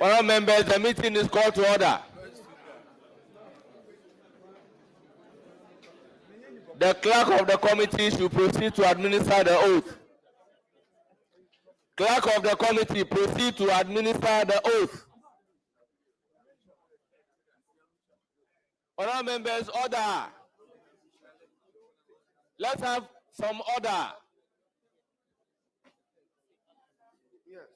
Honourable members, the meeting is called to order. The clerk of the committee should proceed to administer the oath. Clerk of the committee, proceed to administer the oath. Honourable members, order. Let's have some order. Yes.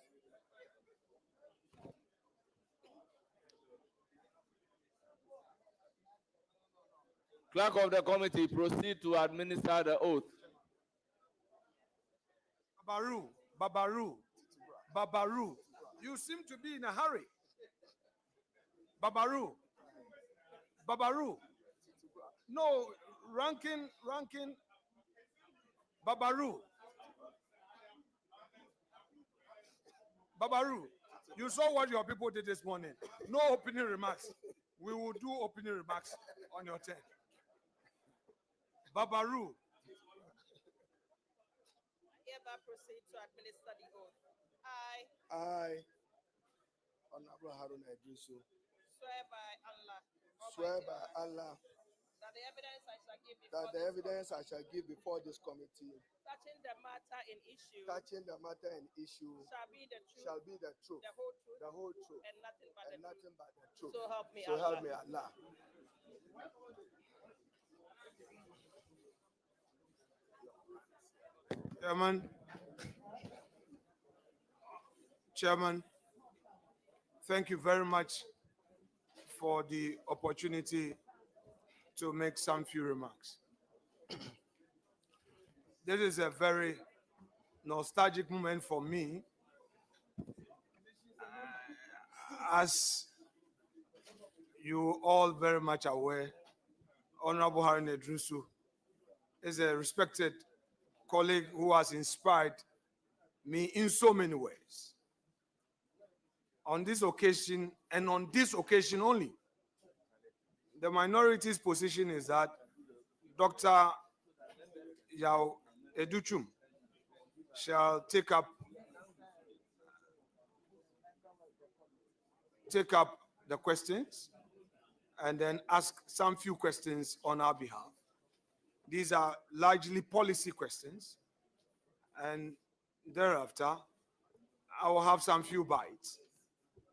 Clerk of the committee, proceed to administer the oath. Babaru, you seem to be in a hurry. Babaru, no, ranking, Babaru, you saw what your people did this morning. No opening remarks. We will do opening remarks on your turn. Babaru. Hereby proceed to administer the oath. I, Honorable Haruna Iddrisu, Swear by Allah. That the evidence I shall give before this committee touching the matter in issue shall be the truth, the whole truth, and nothing but the truth. So help me Allah. Chairman, thank you very much for the opportunity to make some few remarks. This is a very nostalgic moment for me, as you all very much aware. Honorable Haruna Iddrisu is a respected colleague who has inspired me in so many ways. On this occasion, and on this occasion only, the minority's position is that Dr. Yao Educhum shall take up the questions and then ask some few questions on our behalf. These are largely policy questions, and thereafter I will have some few bites,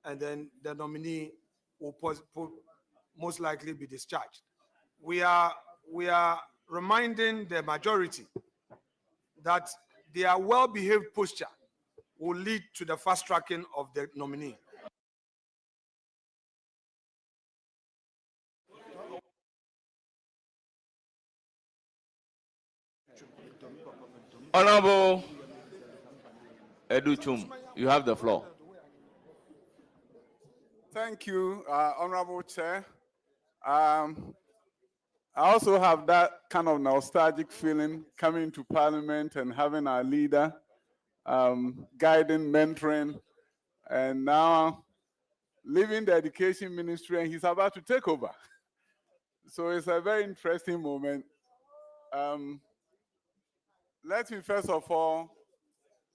and then the nominee will most likely be discharged. We are reminding the majority that their well-behaved posture will lead to the fast tracking of the nominee. Honorable Educhum, you have the floor. Thank you, Honorable Chair. I also have that kind of nostalgic feeling coming to Parliament and having our leader guiding, mentoring, and now leaving the Education Ministry, and he's about to take over. So it's a very interesting moment. Let me first of all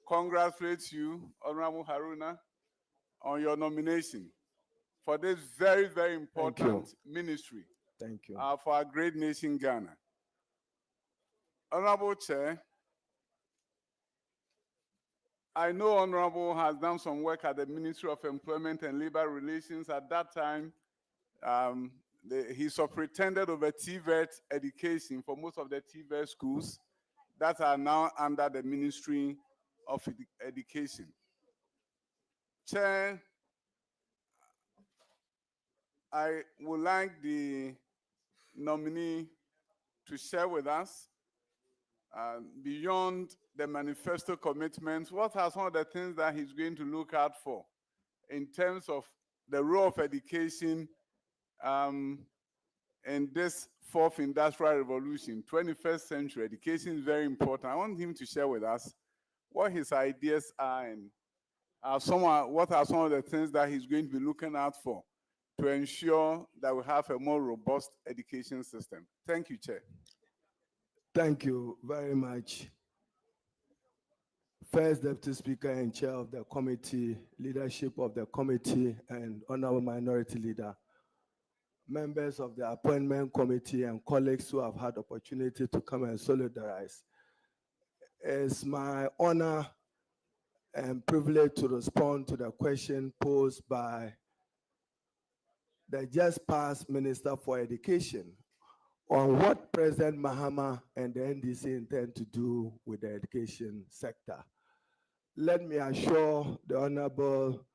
congratulate you, Honorable Haruna, on your nomination for this very, very important ministry. Thank you. For our great nation, Ghana. Honorable Chair, I know Honorable has done some work at the Ministry of Employment and Labor Relations. At that time, he superintended over TVET education for most of the TVET schools that are now under the Ministry of Education. Chair, I would like the nominee to share with us, beyond the manifesto commitments, what are some of the things that he's going to look out for in terms of the role of education in this fourth industrial revolution, 21st century. Education is very important. I want him to share with us what his ideas are and what are some of the things that he's going to be looking out for to ensure that we have a more robust education system. Thank you, Chair. Thank you very much First Deputy Speaker and Chair of the committee, leadership of the committee, and Honorable Minority Leader, members of the appointment committee, and colleagues who have had opportunity to come and solidarize. It's my honor and privilege to respond to the question posed by the just past Minister for Education on what President Mahama and the NDC intend to do with the education sector. Let me assure the Honorable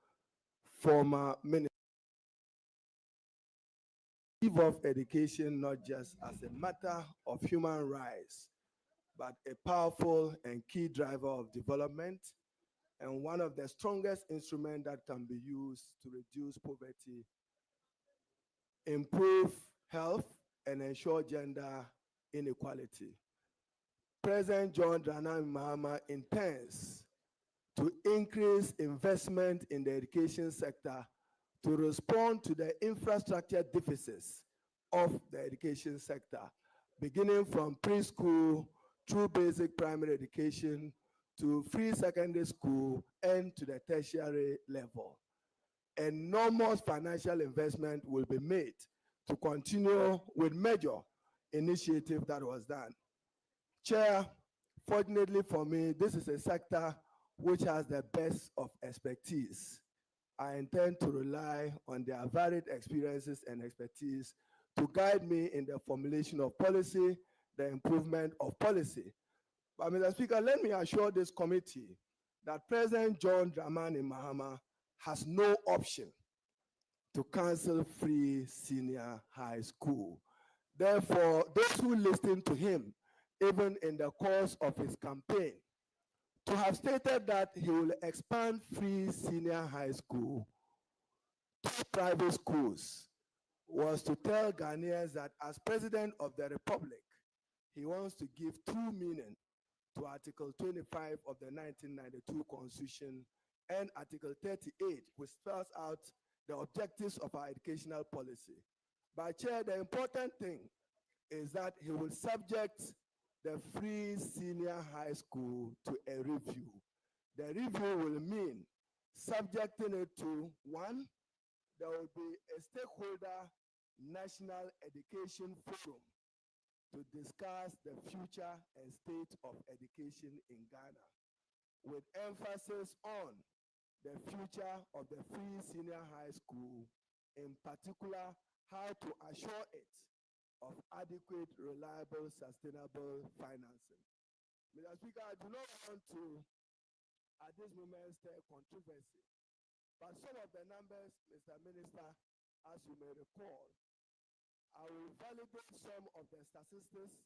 former Minister of Education not just as a matter of human rights, but a powerful and key driver of development and one of the strongest instruments that can be used to reduce poverty, improve health, and ensure gender inequality. President John Dramani Mahama intends to increase investment in the education sector to respond to the infrastructure deficits of the education sector, beginning from preschool through basic primary education to free secondary school and to the tertiary level. Enormous financial investment will be made to continue with major initiative that was done. Chair, fortunately for me, this is a sector which has the best of expertise. I intend to rely on their varied experiences and expertise to guide me in the formulation of policy, the improvement of policy. But Mr. Speaker, let me assure this committee that President John Dramani Mahama has no option to cancel free senior high school. Therefore, those who listen to him, even in the course of his campaign, to have stated that he will expand free senior high school to private schools was to tell Ghanaians that as President of the Republic, he wants to give true meaning to Article 25 of the 1992 Constitution and Article 38, which spells out the objectives of our educational policy. But Chair, the important thing is that he will subject the free senior high school to a review. The review will mean subjecting it to, one, there will be a stakeholder national education forum to discuss the future and state of education in Ghana, with emphasis on the future of the free senior high school, in particular, how to assure it of adequate, reliable, sustainable financing. Mr. Speaker, I do not want to, at this moment, stir controversy, but some of the numbers, Mr. Minister, as you may recall, I will validate some of the statistics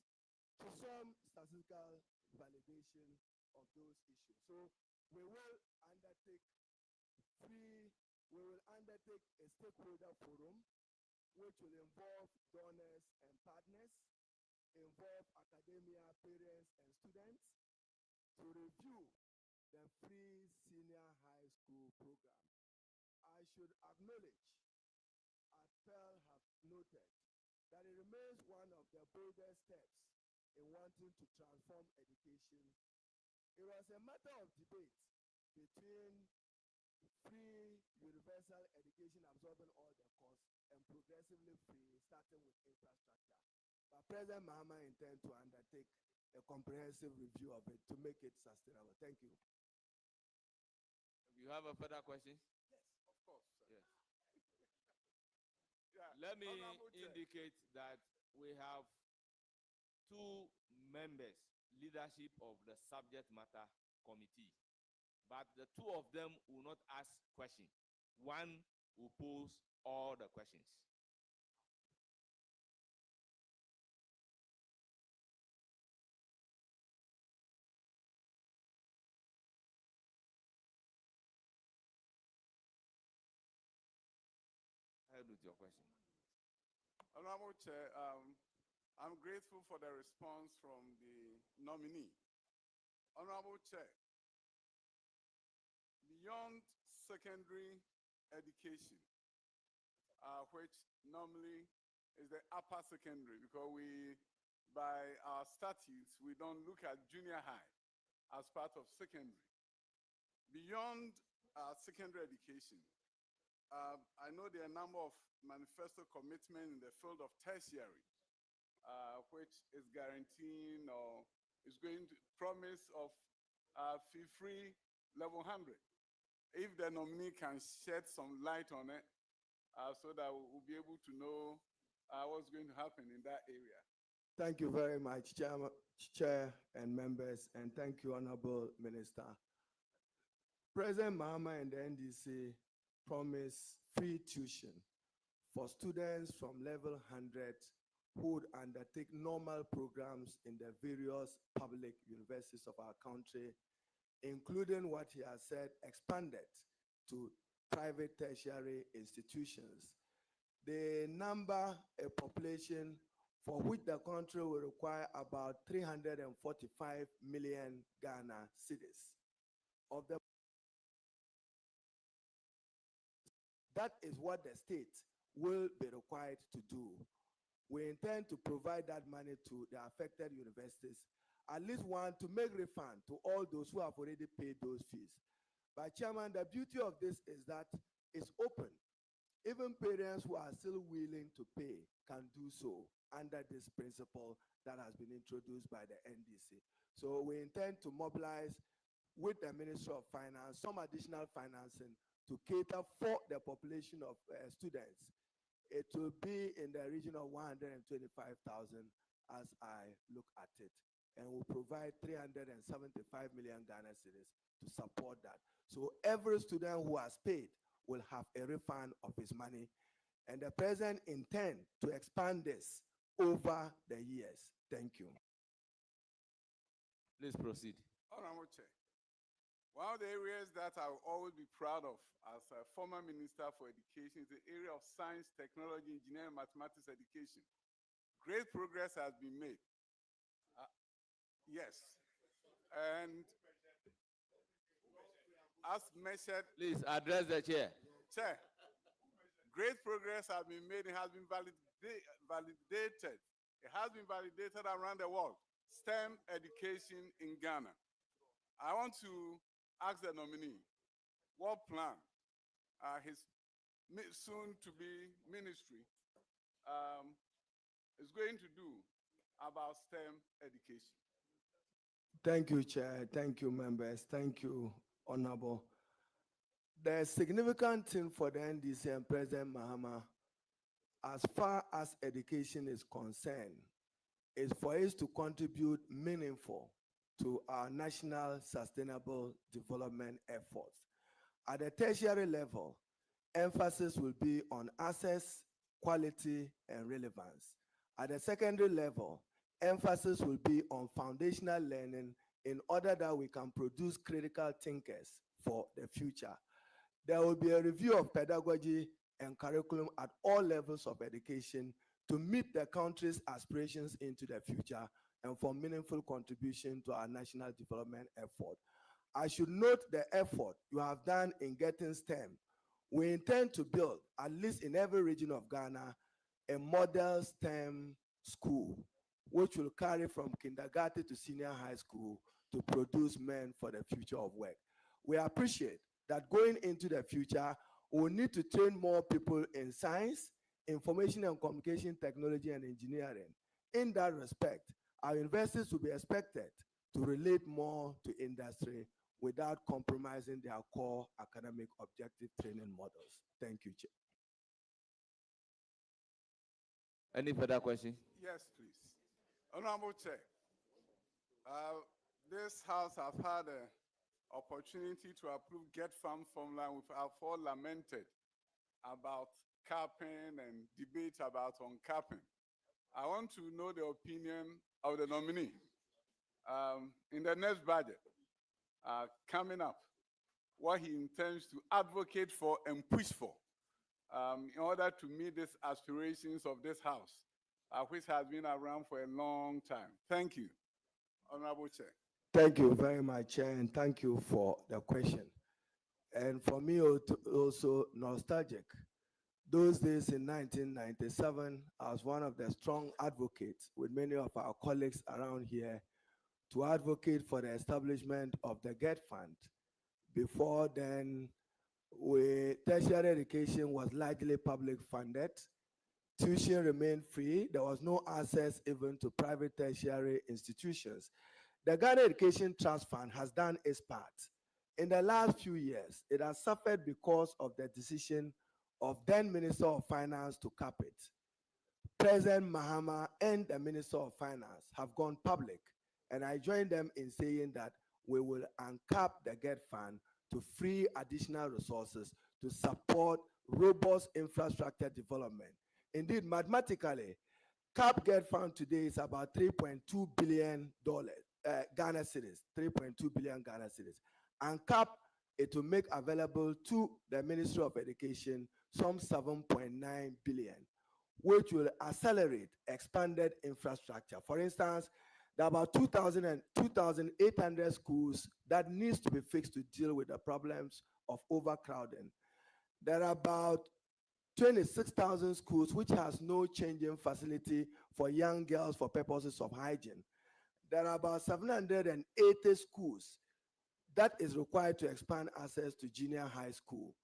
to some statistical validation of those issues. So we will undertake a stakeholder forum which will involve donors and partners, involve academia, parents, and students to review the free senior high school program. I should acknowledge, as Pearl have noted, that it remains one of the boldest steps in wanting to transform education. It was a matter of debate between free universal education absorbing all the costs and progressively free, starting with infrastructure. But President Mahama intends to undertake a comprehensive review of it to make it sustainable. Thank you. You have a further question? Yes, of course. Yes. Yeah. Let me indicate that we have two members, leadership of the subject matter committee. But the two of them will not ask questions. One will pose all the questions. Ahead with your question. Honorable Chair, I'm grateful for the response from the nominee. Honorable Chair, beyond secondary education, which normally is the upper secondary, because by our statutes, we don't look at junior high as part of secondary. beyond secondary education, I know there are a number of manifesto commitments in the field of tertiary, which is guaranteeing or is going to promise of fee-free level 100. If the nominee can shed some light on it, so that we'll be able to know what's going to happen in that area. Thank you very much, Chair and members, and thank you, Honorable Minister. President Mahama and the NDC promise free tuition for students from level 100 who would undertake normal programs in the various public universities of our country, including what he has said, expanded to private tertiary institutions. They number a population for which the country will require about 345 million Ghana cedis. Of the that is what the state will be required to do. We intend to provide that money to the affected universities, at least one to make refund to all those who have already paid those fees. But Chairman, the beauty of this is that it's open. Even parents who are still willing to pay can do so under this principle that has been introduced by the NDC. So we intend to mobilize with the Ministry of Finance some additional financing to cater for the population of students. It will be in the region of 125,000 as I look at it. And we'll provide 375 million Ghana cedis to support that. So every student who has paid will have a refund of his money. And the president intends to expand this over the years. Thank you. Please proceed. Honorable Chair, one of the areas that I will always be proud of as a former Minister for Education is the area of science, technology, engineering, mathematics education. Great progress has been made. Yes. And as measured, Please address the chair. Chair, great progress has been made. It has been validated. It has been validated around the world. STEM education in Ghana. I want to ask the nominee what plan his soon-to-be ministry is going to do about STEM education. Thank you, Chair. Thank you, members. Thank you, Honorable. The significant thing for the NDC and President Mahama, as far as education is concerned, is for us to contribute meaningful to our national sustainable development efforts. At the tertiary level, emphasis will be on access, quality, and relevance. At the secondary level, emphasis will be on foundational learning in order that we can produce critical thinkers for the future. There will be a review of pedagogy and curriculum at all levels of education to meet the country's aspirations into the future and for meaningful contribution to our national development effort. I should note the effort you have done in getting STEM. We intend to build, at least in every region of Ghana, a model STEM school, which will carry from kindergarten to senior high school to produce men for the future of work. We appreciate that going into the future, we need to train more people in science, information and communication technology, and engineering. In that respect, our universities will be expected to relate more to industry without compromising their core academic objective training models. Thank you, Chair. Any further questions? Yes, please. Honorable Chair, this House has had an opportunity to approve Get Farm formula. We have all lamented about capping and debate about uncapping. I want to know the opinion of the nominee in the next budget coming up, what he intends to advocate for and push for in order to meet these aspirations of this House, which has been around for a long time. Thank you, Honorable Chair. Thank you very much, Chair, and thank you for the question. And for me, also nostalgic. Those days in 1997, I was one of the strong advocates with many of our colleagues around here to advocate for the establishment of the GET Fund Before then, tertiary education was largely public funded. Tuition remained free. There was no access even to private tertiary institutions. The Ghana Education Trust Fund has done its part. In the last few years, it has suffered because of the decision of then Minister of Finance to cap it. President Mahama and the Minister of Finance have gone public, and I join them in saying that we will uncap the GET Fund to free additional resources to support robust infrastructure development. Indeed, mathematically, cap GET Fund today is about $3.2 billion Ghana cedis, 3.2 billion Ghana cedis. And cap it to make available to the Ministry of Education some 7.9 billion, which will accelerate expanded infrastructure. For instance, there are about 2,800 schools that needs to be fixed to deal with the problems of overcrowding. There are about 26,000 schools which has no changing facility for young girls for purposes of hygiene. There are about 780 schools that is required to expand access to junior high school.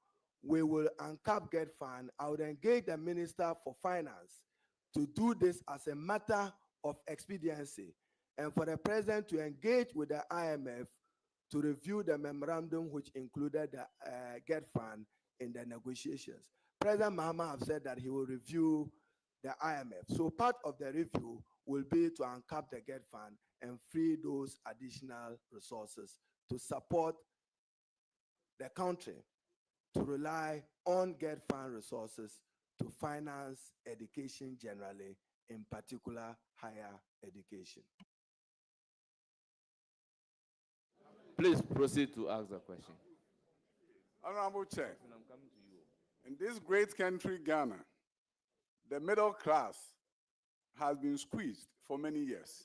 We will uncap GET Fund. I would engage the Minister for Finance to do this as a matter of expediency, and for the President to engage with the IMF to review the memorandum which included the GET Fund in the negotiations. President Mahama have said that he will review the IMF. So part of the review will be to uncap the GET Fund and free those additional resources to support the country to rely on GET Fund resources to finance education generally, in particular higher education. Please proceed to ask the question. Honorable Chair, I'm coming to you. in this great country, Ghana, the middle class has been squeezed for many years.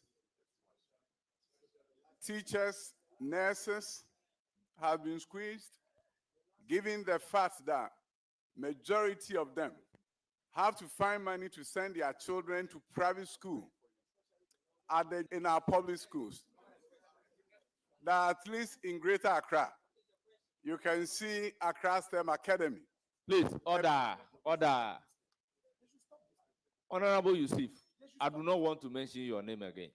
Teachers, nurses have been squeezed, given the fact that majority of them have to find money to send their children to private school in our public schools. That at least in Greater Accra, you can see Accra STEM Academy. Please, order. Honorable Yusuf, I do not want to mention your name again.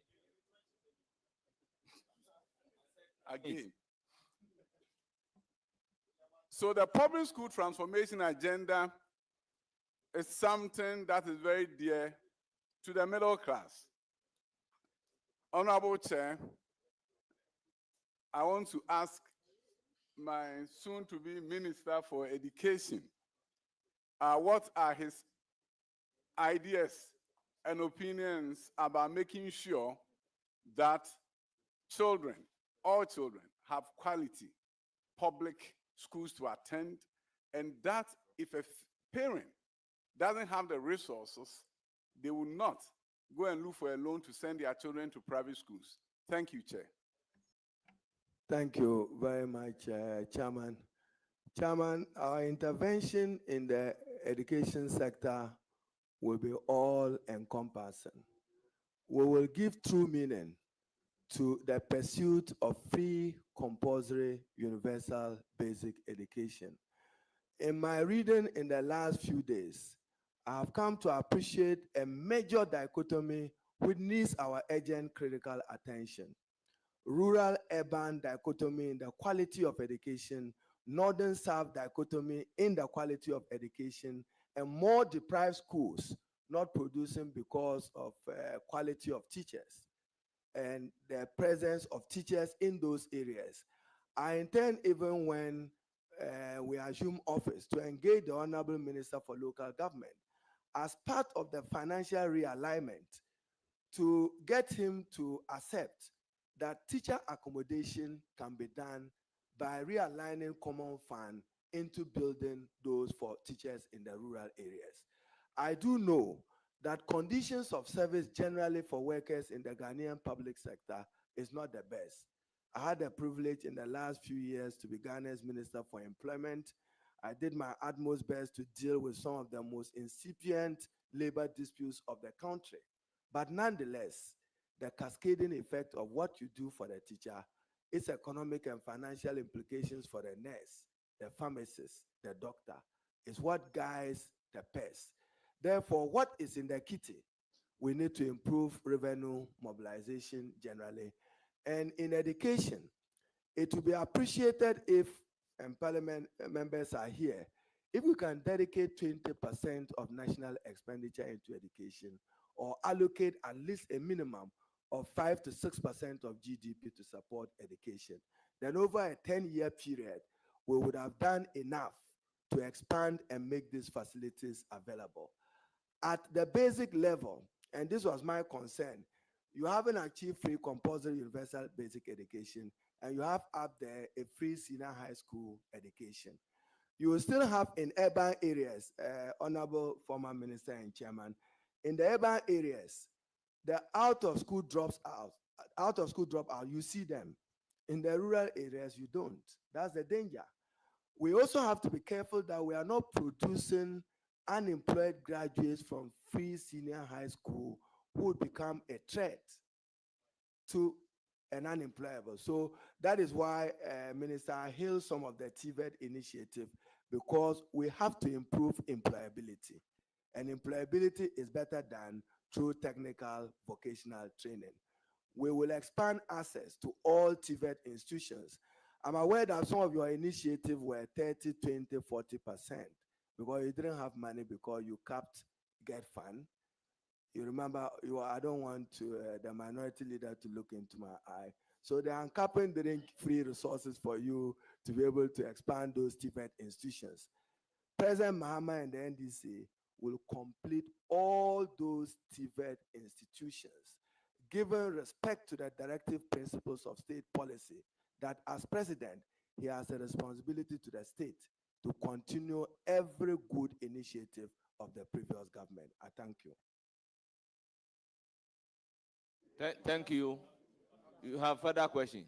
So the public school transformation agenda is something that is very dear to the middle class. Honorable Chair, I want to ask my soon-to-be Minister for Education, what are his ideas and opinions about making sure that children, all children, have quality public schools to attend, and that if a parent doesn't have the resources, they will not go and look for a loan to send their children to private schools. Thank you, Chair. Thank you very much, Chairman. Chairman, our intervention in the education sector will be all-encompassing. We will give true meaning to the pursuit of free, compulsory, universal basic education. In my reading in the last few days, I have come to appreciate a major dichotomy which needs our urgent critical attention. Rural-urban dichotomy in the quality of education, northern-south dichotomy in the quality of education, and more deprived schools not producing because of quality of teachers and the presence of teachers in those areas. I intend, even when we assume office, to engage the Honorable Minister for Local Government as part of the financial realignment to get him to accept that teacher accommodation can be done by realigning common fund into building those for teachers in the rural areas. I do know that conditions of service generally for workers in the Ghanaian public sector is not the best. I had the privilege in the last few years to be Ghana's Minister for Employment. I did my utmost best to deal with some of the most incipient labor disputes of the country. But nonetheless, the cascading effect of what you do for the teacher its economic and financial implications for the nurse, the pharmacist, the doctor, is what guides the purse. Therefore, what is in the kitty? We need to improve revenue mobilization generally. And in education, it will be appreciated if, and parliament members are here, if we can dedicate 20% of national expenditure into education, or allocate at least a minimum of 5 to 6% of GDP to support education, then over a 10-year period, we would have done enough to expand and make these facilities available. At the basic level, and this was my concern, you haven't achieved free compulsory universal basic education, and you have up there a free senior high school education. You will still have in urban areas, Honorable former Minister and Chairman, in the urban areas, the out of school dropout, you see them. In the rural areas, you don't. That's the danger. We also have to be careful that we are not producing unemployed graduates from free senior high school who would become a threat to an unemployable. So that is why Minister hailed some of the TVET initiative, because we have to improve employability. And employability is better than through technical vocational training. We will expand access to all TVET institutions. I'm aware that some of your initiatives were 30, 20, 40%, because you didn't have money because you capped Get Fund. You remember, I don't want the minority leader to look into my eye. So the uncapping didn't free resources for you to be able to expand those TVET institutions. President Mahama and the NDC will complete all those TVET institutions, given respect to the directive principles of state policy, that as president, he has a responsibility to the state to continue every good initiative of the previous government. I thank you. Thank you. You have further questions?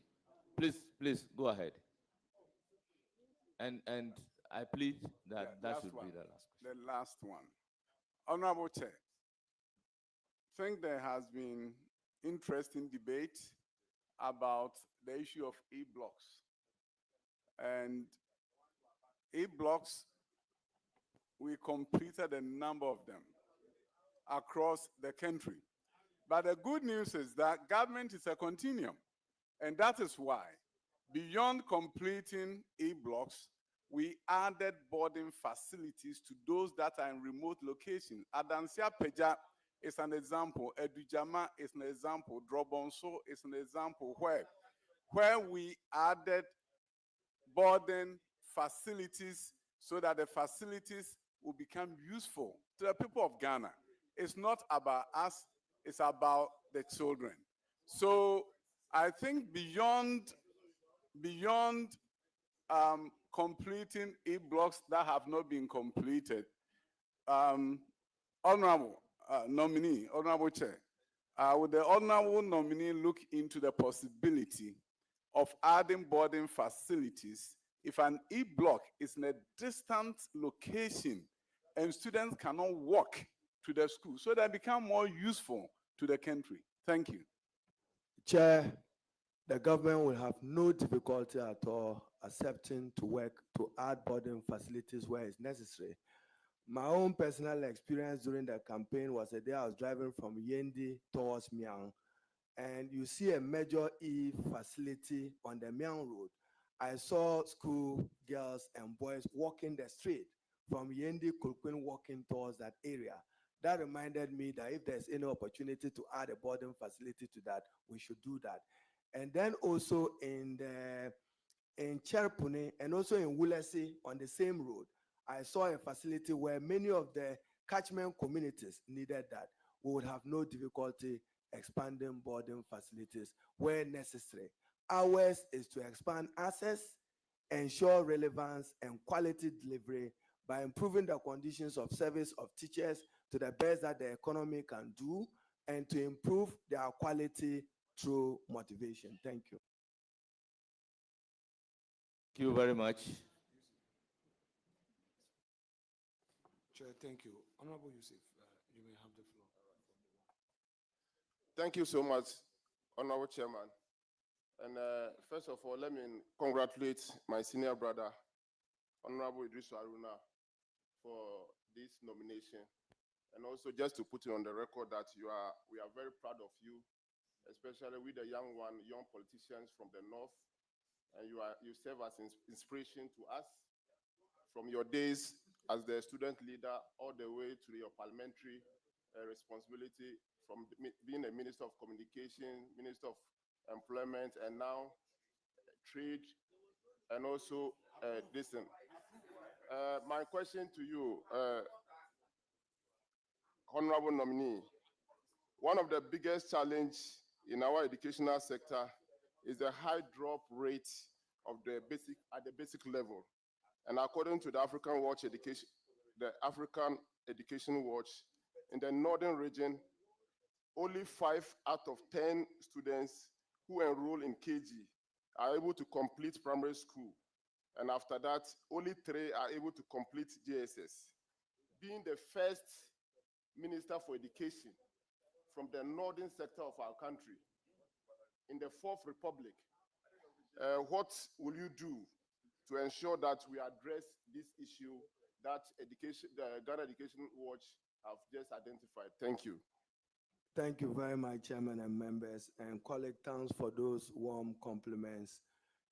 Please go ahead. And I plead that that should be the last question. The last one. Honorable Chair, I think there has been interesting debate about the issue of e-blocks. And e-blocks, we completed a number of them across the country. But the good news is that government is a continuum. And that is why, beyond completing e-blocks, we added boarding facilities to those that are in remote locations. Adansia Peja is an example. Edujama is an example. Drobonso is an example where we added boarding facilities so that the facilities will become useful to the people of Ghana. It's not about us, it's about the children. So I think beyond completing e-blocks that have not been completed, Honorable nominee, Honorable Chair, would the Honorable nominee look into the possibility of adding boarding facilities if an e-block is in a distant location and students cannot walk to the school, so they become more useful to the country? Thank you. Chair, the government will have no difficulty at all accepting to work to add boarding facilities where it's necessary. My own personal experience during the campaign was a day I was driving from Yendi towards Miang, and you see a major E facility on the Miang Road. I saw school girls and boys walking the street from Yendi Kulkwin walking towards that area. That reminded me that if there's any opportunity to add a boarding facility to that, we should do that. And then also in Cherpune and also in Wulesi on the same road, I saw a facility where many of the catchment communities needed that. We would have no difficulty expanding boarding facilities where necessary. Ours is to expand access, ensure relevance and quality delivery by improving the conditions of service of teachers to the best that the economy can do, and to improve their quality through motivation. Thank you. Thank you very much. Chair, thank you. Honorable Yusuf, you may have the floor. Thank you so much, Honorable Chairman. And first of all, let me congratulate my senior brother, Honorable Iddrisu Haruna, for this nomination. And also just to put it on the record that we are very proud of you, especially with the young politicians from the North. And you serve as inspiration to us from your days as the student leader all the way to your parliamentary responsibility, from being a Minister of Communication, Minister of Employment, and now Trade, and also this thing. My question to you, Honorable Nominee, one of the biggest challenges in our educational sector is the high drop rate of the basic level. And according to the African Education Watch, in the northern region, only 5 out of 10 students who enroll in KG are able to complete primary school. And after that, only 3 are able to complete JSS. Being the first Minister for Education from the northern sector of our country, in the Fourth Republic, what will you do to ensure that we address this issue that the Ghana Education Watch have just identified? Thank you. Thank you very much, Chairman and members, and colleague, thanks for those warm compliments.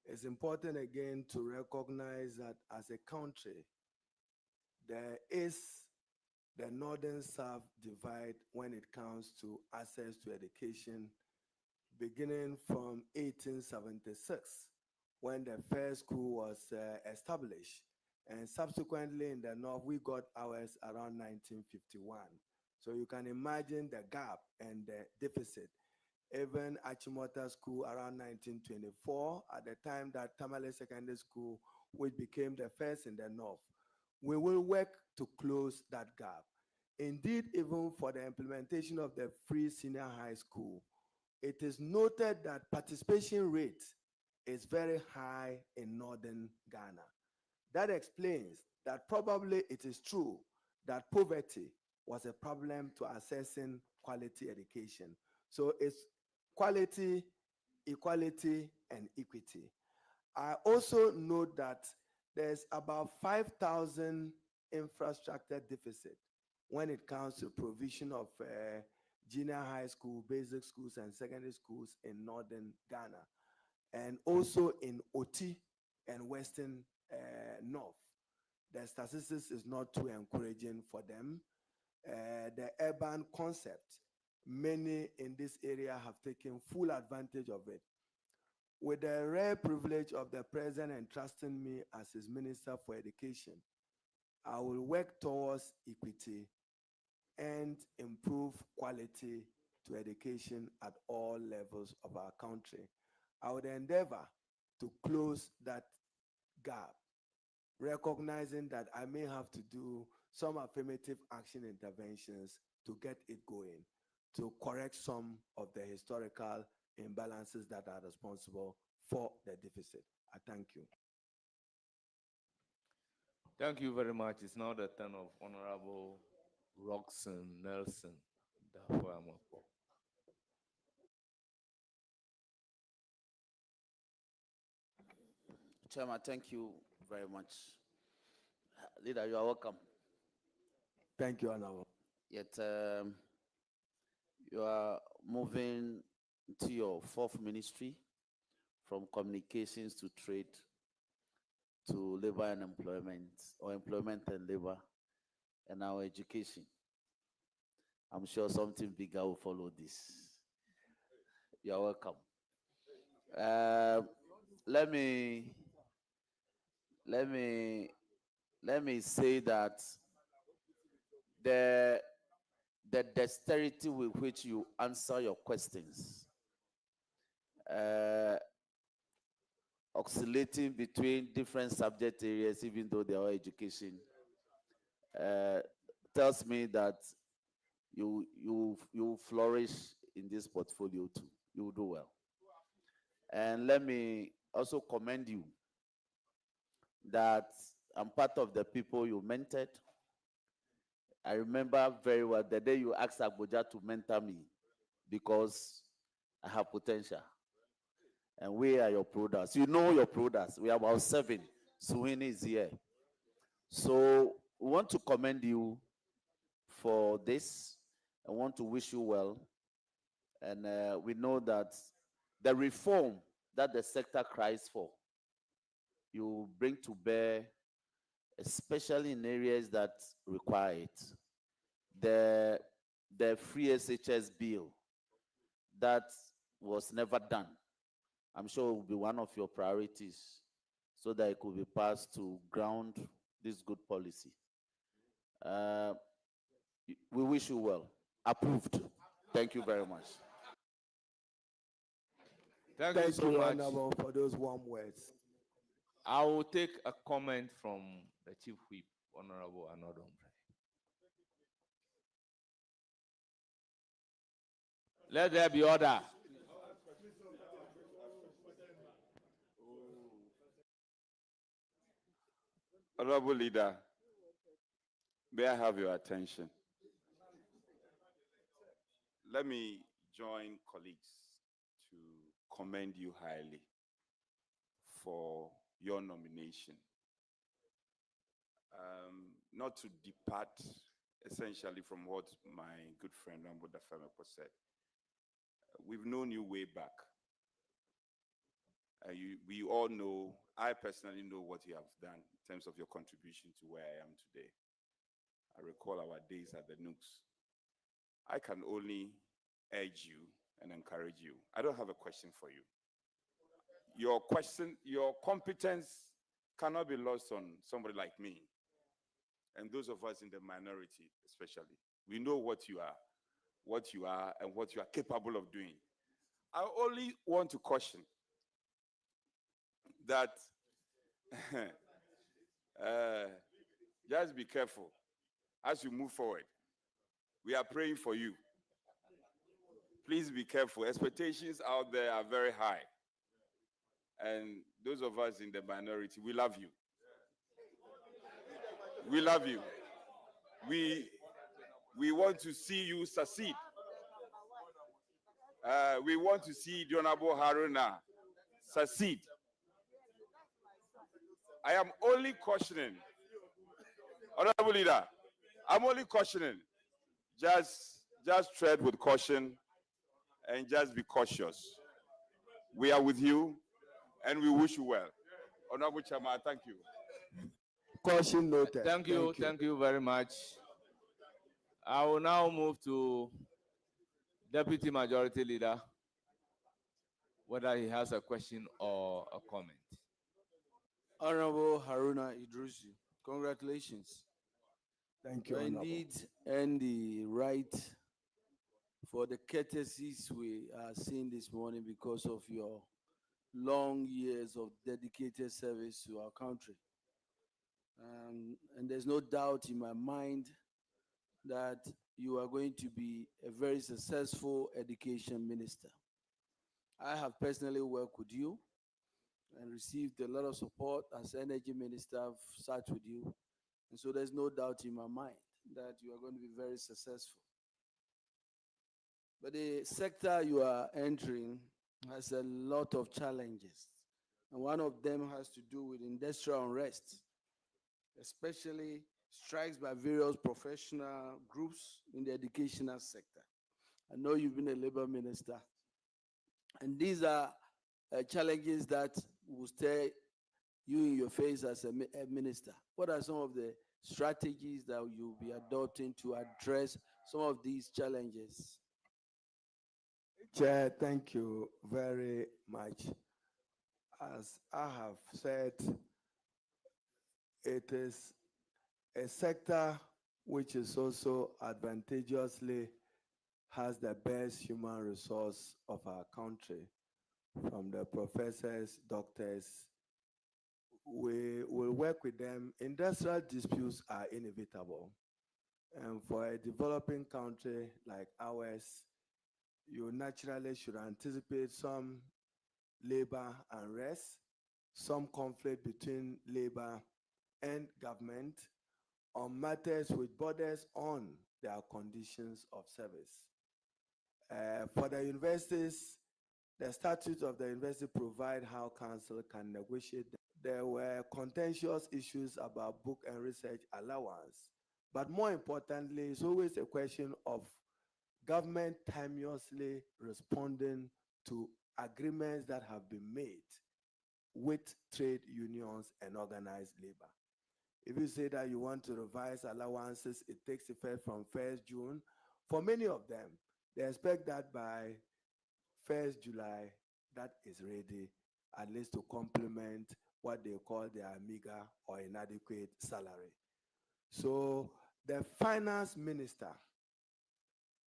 It's important again to recognize that as a country, there is the northern-south divide when it comes to access to education, beginning from 1876, when the first school was established. And subsequently in the north, we got ours around 1951. So you can imagine the gap and the deficit. Even Achimota School around 1924, at the time that Tamale Secondary School, which became the first in the north. We will work to close that gap. Indeed, even for the implementation of the free senior high school, it is noted that participation rate is very high in northern Ghana. That explains that probably it is true that poverty was a problem to accessing quality education. So it's quality, equality, and equity. I also note that there's about 5,000 infrastructure deficit when it comes to provision of junior high school, basic schools, and secondary schools in northern Ghana, and also in Oti and western north. The statistics is not too encouraging for them. The urban concept, many in this area have taken full advantage of it. With the rare privilege of the president entrusting me as his Minister for Education, I will work towards equity and improve quality to education at all levels of our country. I would endeavor to close that gap, recognizing that I may have to do some affirmative action interventions to get it going, to correct some of the historical imbalances that are responsible for the deficit. I thank you. Thank you very much. It's now the turn of Honorable Roxanne Nelson. Chairman, thank you very much. Leader, you are welcome. Thank you, Honorable. Yet you are moving to your fourth ministry, from communications to trade to labor and employment, or employment and labor, and now education. I'm sure something bigger will follow this. You are welcome. Let me say that the dexterity with which you answer your questions, oscillating between different subject areas, even though they are education, tells me that you flourish in this portfolio too. You will do well. And let me also commend you that I'm part of the people you mentored. I remember very well the day you asked Abuja to mentor me because I have potential. and we are your products. You know your products. We are about 7. Suhini is here. So we want to commend you for this. I want to wish you well. And we know that the reform that the sector cries for, you bring to bear, especially in areas that require it. The free SHS bill that was never done, I'm sure it will be one of your priorities so that it could be passed to ground this good policy. We wish you well. Approved. Thank you very much. Thank you Thank so you, much. Honorable, for those warm words. I will take a comment from the Chief Whip, Honorable Anodombre. Let there be order. Honorable Leader, may I have your attention? Let me join colleagues to commend you highly for your nomination. Not to depart essentially from what my good friend Rambo Dafemepo said. We've known you way back. We all know, I personally know what you have done in terms of your contribution to where I am today. I recall our days at the Nooks. I can only urge you and encourage you. I don't have a question for you. Your competence cannot be lost on somebody like me, and those of us in the minority especially. We know what you are and what you are capable of doing. I only want to caution that just be careful as you move forward. We are praying for you. Please be careful. Expectations out there are very high. And those of us in the minority, we love you. We love you. We want to see you succeed. We want to see the Honorable Haruna succeed. I am only cautioning, Honorable Leader, I'm only cautioning, just tread with caution and just be cautious. We are with you and we wish you well. Honorable Chairman, thank you. Caution noted. Thank you very much. I will now move to Deputy Majority Leader, whether he has a question or a comment. Honorable Haruna Iddrisu, congratulations. Thank you, You Honorable. indeed earned the right for the courtesies we are seeing this morning because of your long years of dedicated service to our country. And there's no doubt in my mind that you are going to be a very successful education minister. I have personally worked with you and received a lot of support as energy minister. I've sat with you. And so there's no doubt in my mind that you are going to be very successful. But the sector you are entering has a lot of challenges. And one of them has to do with industrial unrest, especially strikes by various professional groups in the educational sector. I know you've been a labor minister, and these are challenges that will stare you in your face as a minister. What are some of the strategies that you'll be adopting to address some of these challenges? Chair, thank you very much. As I have said, it is a sector which is also advantageously has the best human resource of our country, from the professors, doctors. We will work with them. Industrial disputes are inevitable. And for a developing country like ours, you naturally should anticipate some labor unrest, some conflict between labor and government on matters with borders on their conditions of service. For the universities, The statutes of the university provide how council can negotiate. There were contentious issues about book and research allowance. But more importantly, it's always a question of government timeously responding to agreements that have been made with trade unions and organized labor. If you say that you want to revise allowances, it takes effect from 1st June. For many of them, they expect that by 1st July, that is ready, at least to complement what they call their meager or inadequate salary. So the finance minister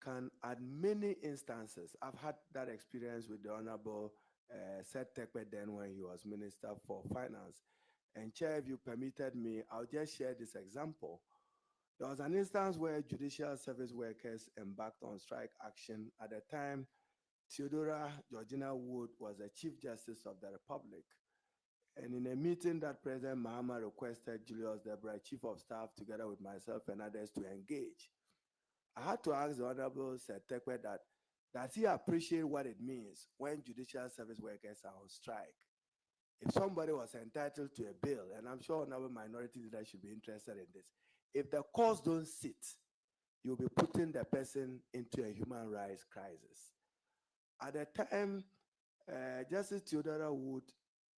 can, at many instances, I've had that experience with the Honorable Seth Tekpe then when he was Minister for Finance. And Chair, if you permitted me, I'll just share this example. There was an instance where judicial service workers embarked on strike action. At the time, Theodora Georgina Wood was the Chief Justice of the Republic. And in a meeting that President Mahama requested Julius Debra, Chief of Staff, together with myself and others to engage, I had to ask the Honorable Seth Tekpe that, does he appreciate what it means when judicial service workers are on strike? If somebody was entitled to a bill, and I'm sure Honorable Minority Leader should be interested in this, if the courts don't sit, you'll be putting the person into a human rights crisis. At the time, Justice Theodora Wood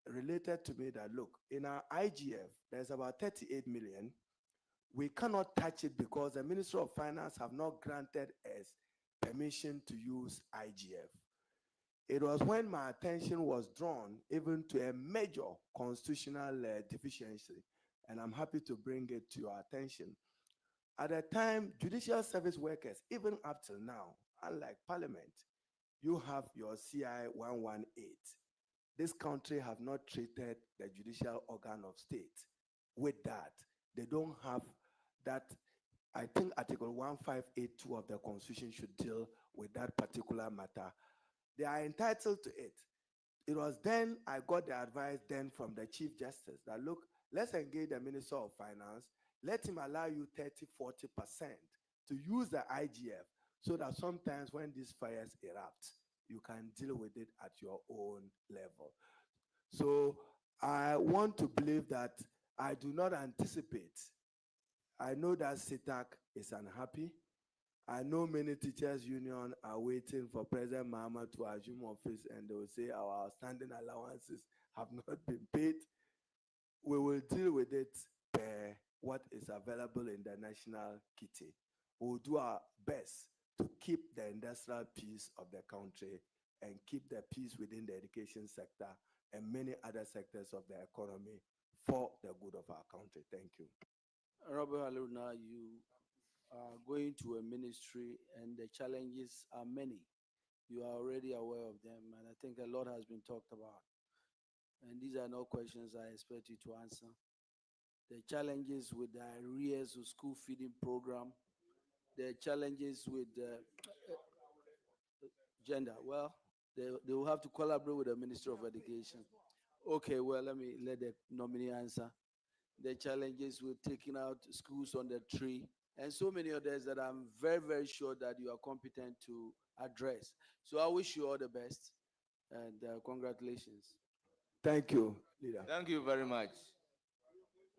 related to me that, look, in our IGF, there's about 38 million. We cannot touch it because the Ministry of Finance have not granted us permission to use IGF. It was when my attention was drawn even to a major constitutional deficiency, and I'm happy to bring it to your attention. At the time, judicial service workers, even up till now, unlike Parliament, you have your CI 118. This country have not treated the judicial organ of state with that. They don't have that. I think Article 1582 of the Constitution should deal with that particular matter. They are entitled to it. It was then I got the advice then from the Chief Justice that, look, let's engage the Minister of Finance, let him allow you 30–40% to use the IGF so that sometimes when these fires erupt, you can deal with it at your own level. So I want to believe that I do not anticipate. I know that SITAC is unhappy. I know many teachers' union are waiting for President Mahama to assume office, and they will say our outstanding allowances have not been paid. We will deal with it per what is available in the national kitty. We will do our best to keep the industrial peace of the country and keep the peace within the education sector and many other sectors of the economy for the good of our country. Thank you. Honorable Haruna, you are going to a ministry and the challenges are many. You are already aware of them, and I think a lot has been talked about. And these are no questions I expect you to answer. The challenges with the arrears of school feeding program, the challenges with gender. Well, they will have to collaborate with the Ministry of Education. Okay, well, let the nominee answer. The challenges with taking out schools on the tree, and so many others that I'm very, very sure that you are competent to address. So I wish you all the best, and congratulations. Thank you, Leader. Thank you very much.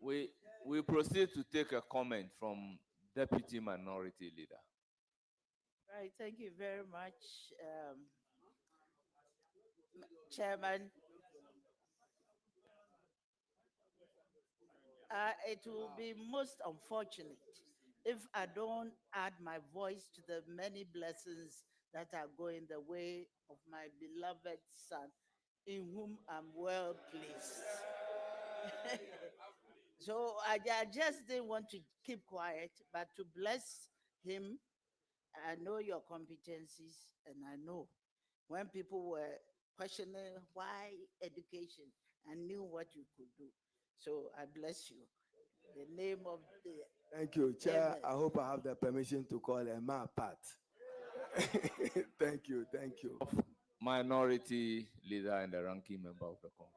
We proceed to take a comment from Deputy Minority Leader. Right, thank you very much, Chairman. It will be most unfortunate if I don't add my voice to the many blessings that are going the way of my beloved son, in whom I'm well pleased. So I just didn't want to keep quiet, but to bless him. I know your competencies, and I know when people were questioning why education, I knew what you could do. So I bless you. The name of the... Thank you, Chair. Amen. I hope I have the permission to call Emma Pat. Thank you, thank you. Minority Leader and the ranking member of the committee.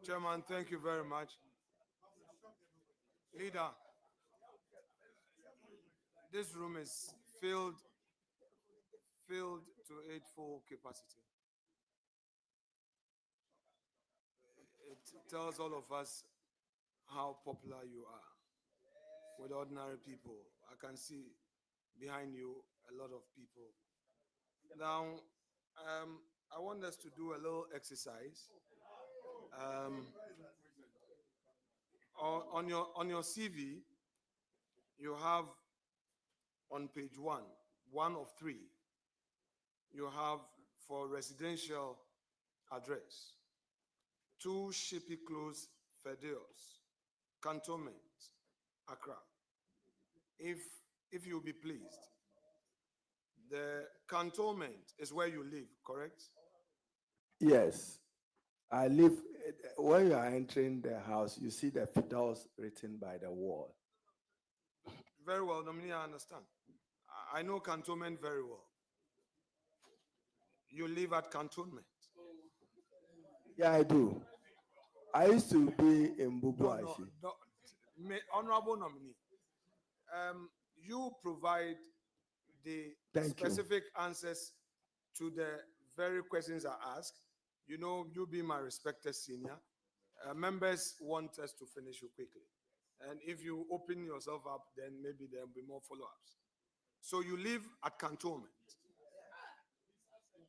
Chairman, thank you very much. Leader, This room is filled to its full capacity. It tells all of us how popular you are with ordinary people. I can see behind you a lot of people. Now, I want us to do a little exercise. On your CV, you have on page one of three, you have for residential address, 2 Shippy Close, Fedeos, Cantonment, Accra. If you'll be pleased, the cantonment is where you live, correct? Yes. I live, when you are entering the house, you see the fiddles written by the wall. Very well, nominee, I understand. I know cantonment very well. You live at cantonment. Yeah, I do. I used to be in Bubuashi. Honorable nominee, you provide the Thank you. specific answers to the very questions I asked. You know, you be my respected senior. Members want us to finish you quickly. And if you open yourself up, then maybe there will be more follow-ups. So you live at cantonment.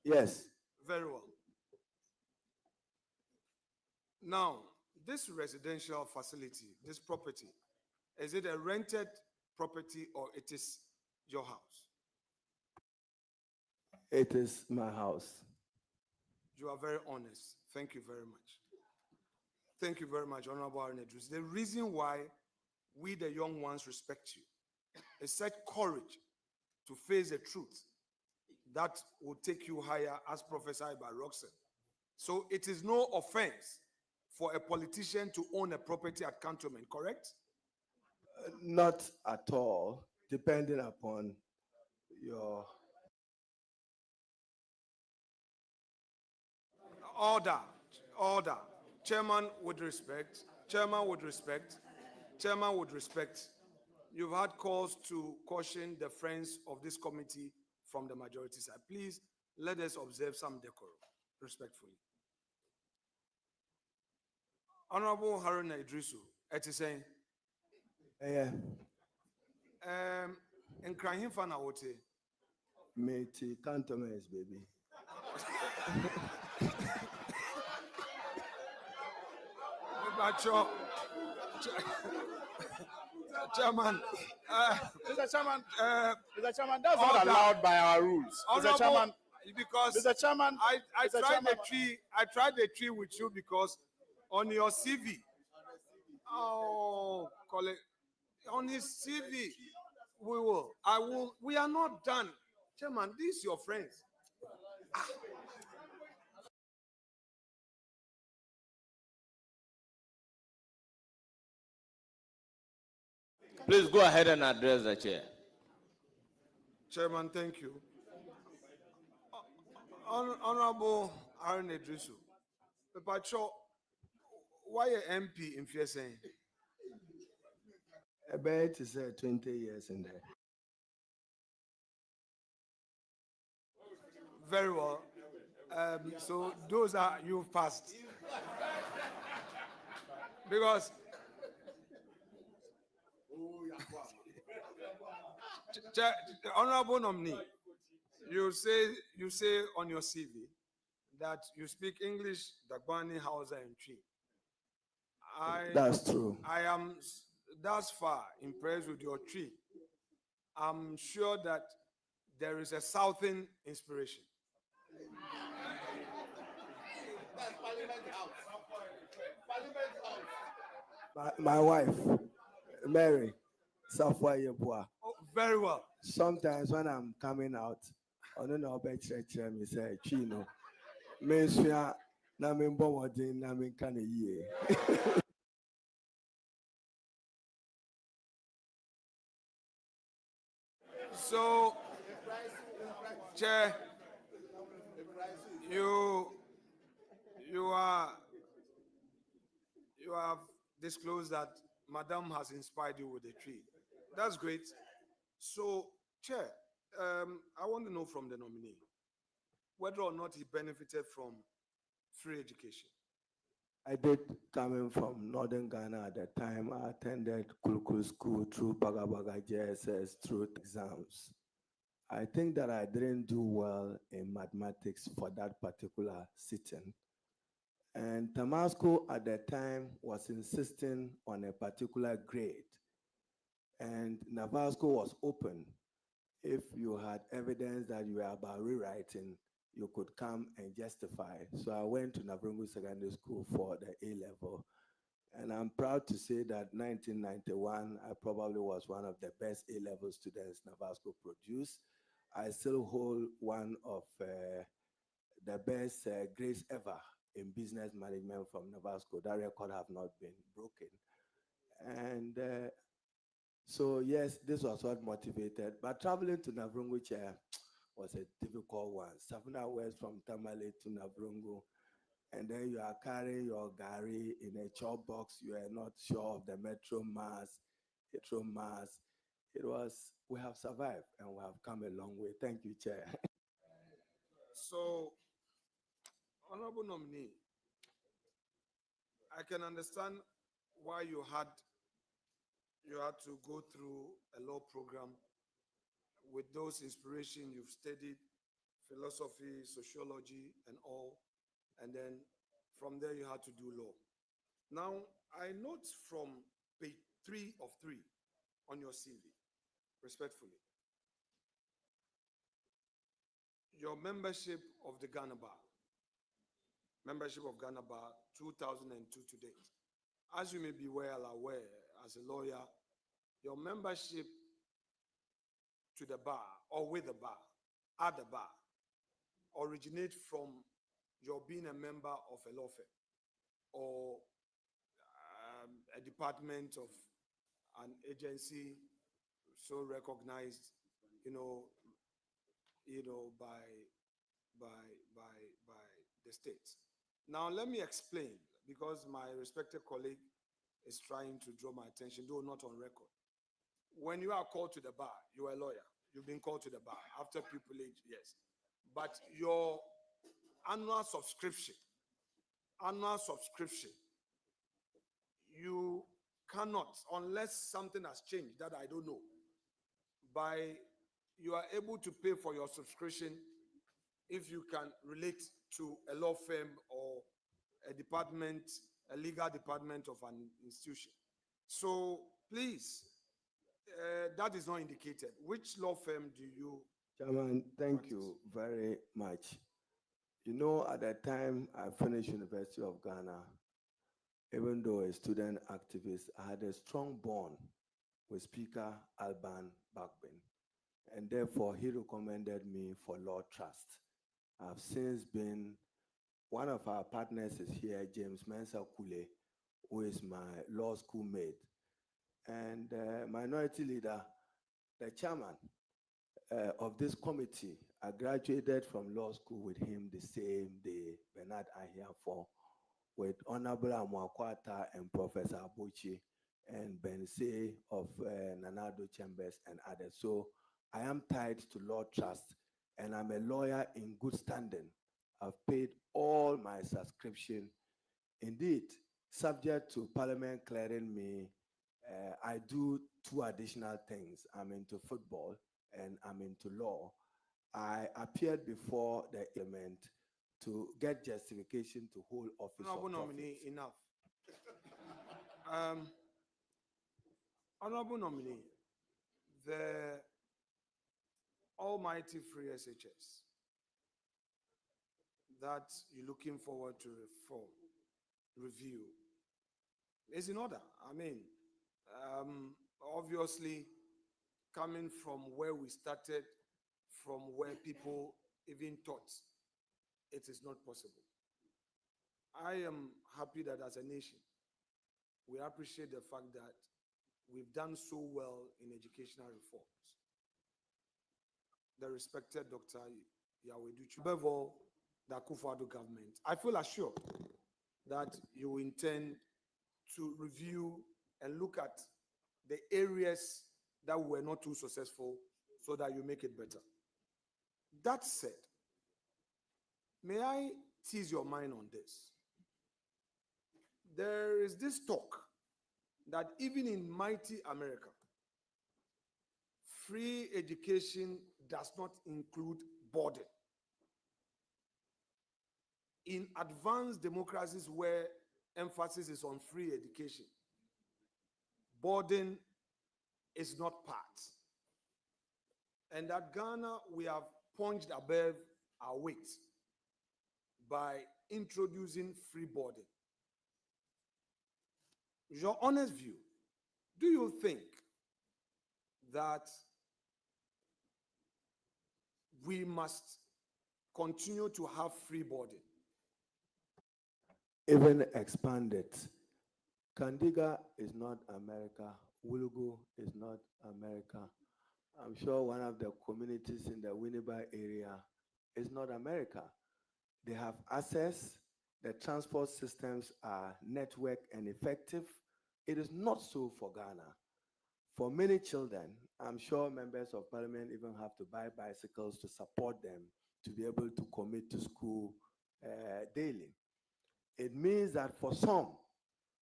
Yes. Very well. Now, this residential facility, this property, is it a rented property or it is your house? It is my house. You are very honest. Thank you very much. Thank you very much, Honorable Haruna Iddrisu. The reason why we, the young ones, respect you is such courage to face the truth that will take you higher, as prophesied by Roxanne. So it is no offense for a politician to own a property at cantonment, correct? Not at all, depending upon your... Order, order. Chairman, with respect. Chairman, with respect. Chairman, with respect. You've had calls to caution the friends of this committee from the majority side. Please, let us observe some decorum, respectfully. Honorable Haruna Iddrisu, it is saying, Yeah. in Krahim Fana Wote, Meti cantonments, baby. Chairman, Mr. Chairman, Mr. Chairman, that's not order. allowed by our rules. Mr. Chairman, because Mr. Chairman, I Mr. tried Chairman. I tried the tree with you because on your CV, oh, colleague, on his CV, we are not done. Chairman, these your friends. Please go ahead and address the chair. Chairman, thank you. Honorable Haruna Iddrisu, Pacho, why a MP in Fiese? About 20 years in there. Very well. So those are, you've passed. Because Honorable nominee, you say on your CV that you speak English, Dagbani, Hausa, and Twi. That's true. I am thus far impressed with your Twi. I'm sure that there is a Southern inspiration. That's Parliament House. Parliament House. My wife, Mary, Safwa Yebua. Oh, very well. Sometimes when I'm coming out, I don't know about church, me say, Chino, Mensua, Namin Bowadin, Namin Kanye. So, Chair, you have disclosed that Madam has inspired you with a tree. That's great. So, Chair, I want to know from the nominee whether or not he benefited from free education. I did, coming from Northern Ghana at the time. I attended Kulkul School through Bagabaga JSS through exams. I think that I didn't do well in mathematics for that particular sitting. And Tamasco at the time was insisting on a particular grade. And Navasco was open. If you had evidence that you were about rewriting, you could come and justify. So I went to Navrungu Secondary School for the A level. And I'm proud to say that 1991, I probably was one of the best A level students Navasco produced. I still hold one of the best grades ever in business management from Navasco. That record have not been broken. And so yes, this was what motivated. But traveling to Navrungu Chair was a difficult one. 7 hours from Tamale to Navrungu, and then you are carrying your gari in a chop box. You are not sure of the metro mass. It was, we have survived and we have come a long way. Thank you, Chair. So, Honorable nominee, I can understand why you had to go through a law program with those inspiration you've studied, philosophy, sociology, and all, and then from there you had to do law. Now, I note from page 3 of 3 on your CV, respectfully, your membership of the Ghana Bar, 2002 to date. As you may be well aware, as a lawyer, your membership to the bar or with the bar, at the bar, originate from your being a member of a law firm or a department of an agency so recognized, by the state. Now let me explain, because my respected colleague is trying to draw my attention, though not on record. When you are called to the bar, you are a lawyer. You've been called to the bar after pupillage, yes. But your annual subscription, you cannot, unless something has changed that I don't know, you are able to pay for your subscription if you can relate to a law firm or a department, a legal department of an institution. So please, that is not indicated. Which law firm do you? Chairman, thank you very much. You know, at that time I finished University of Ghana, even though a student activist, I had a strong bond with Speaker Alban Bagbin, and therefore he recommended me for Law Trust. I've since been, one of our partners is here, James Mensah Kule, who is my law school mate, and minority leader, the chairman of this committee. I graduated from law school with him the same day, Bernard Ahiafo, with Honorable Amwakwata and Professor Abuchi and Ben Say of Nanado Chambers and others. So I am tied to Law Trust, and I'm a lawyer in good standing. I've paid all my subscription. Indeed, subject to Parliament clearing me, I do 2 additional things. I'm into football and I'm into law. I appeared before the element to get justification to hold office Honorable of nominee, profit. enough. Honorable nominee, the almighty free SHS that you're looking forward to reform, review, is in order. I mean, obviously, coming from where we started, from where people even thought it is not possible. I am happy that as a nation, we appreciate the fact that we've done so well in educational reforms. The respected Dr. Yaweduchu, above all, the Akufo-Addo government, I feel assured that you intend to review and look at the areas that we were not too successful so that you make it better. That said, may I tease your mind on this? There is this talk that even in mighty America, free education does not include boarding. In advanced democracies where emphasis is on free education, boarding is not part. And at Ghana, we have punched above our weight by introducing free boarding. Your honest view, do you think that we must continue to have free boarding? Even expanded. Kandiga is not America. Wulugu is not America. I'm sure one of the communities in the Winneba area is not America. They have access, the transport systems are networked and effective. It is not so for Ghana. For many children, I'm sure members of parliament even have to buy bicycles to support them to be able to commit to school daily. It means that for some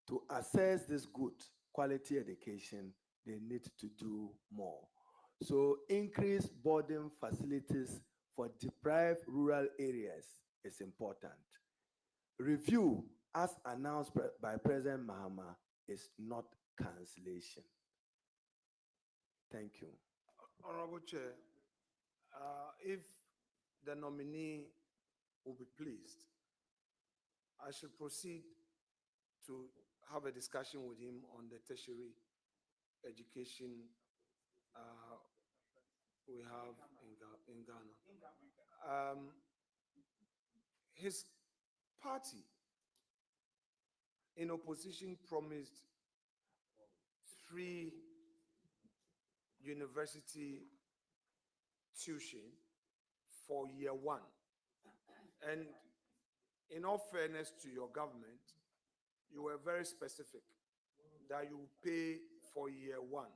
to access this good quality education, they need to do more. So increase boarding facilities for deprived rural areas is important. Review, as announced by President Mahama, is not cancellation. Thank you. Honorable Chair, if the nominee will be pleased, I should proceed to have a discussion with him on the tertiary education we have in Ghana. His party in opposition promised free university tuition for year one. And in all fairness to your government, you were very specific that you pay for year one.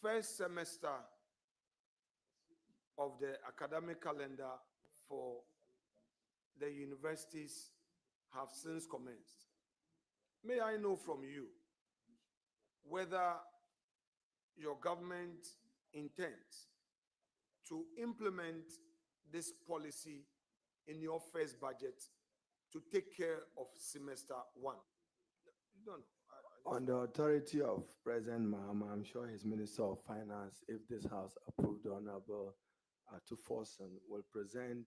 First semester of the academic calendar for the universities have since commenced. May I know from you whether your government intends to implement this policy in your first budget to take care of semester one? No. On the authority of President Mahama, I'm sure his Minister of Finance, if this House approved, Honorable Tuforson, will present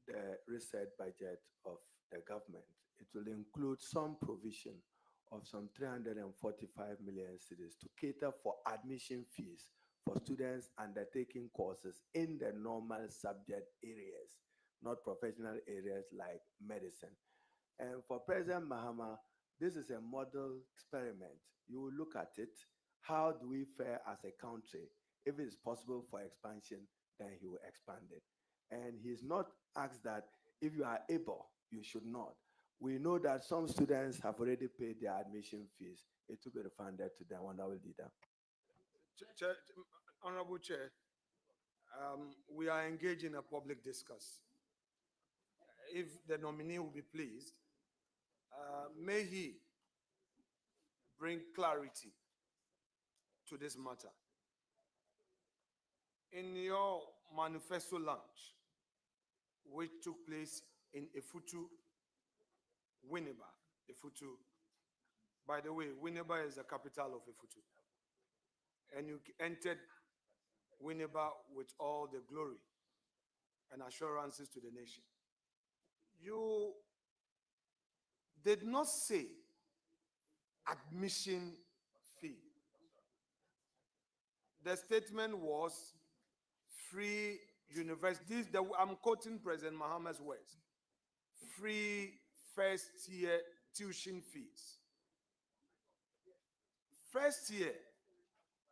the reset budget of the government. It will include some provision of some 345 million cedis to cater for admission fees for students undertaking courses in the normal subject areas, not professional areas like medicine. And for President Mahama, this is a model experiment. You will look at it. How do we fare as a country? If it is possible for expansion, then he will expand it. And he's not asked that if you are able, you should not. We know that some students have already paid their admission fees. It will be refunded to them. Honorable Leader. Honorable Chair, we are engaged in a public discourse. If the nominee will be pleased, may he bring clarity to this matter. In your manifesto launch, which took place in Efutu, Winneba, Efutu. By the way, Winneba is the capital of Efutu. And you entered Winneba with all the glory and assurances to the nation. You did not say admission fee. The statement was free universities. I'm quoting President Mahama's words. Free first year tuition fees. First year,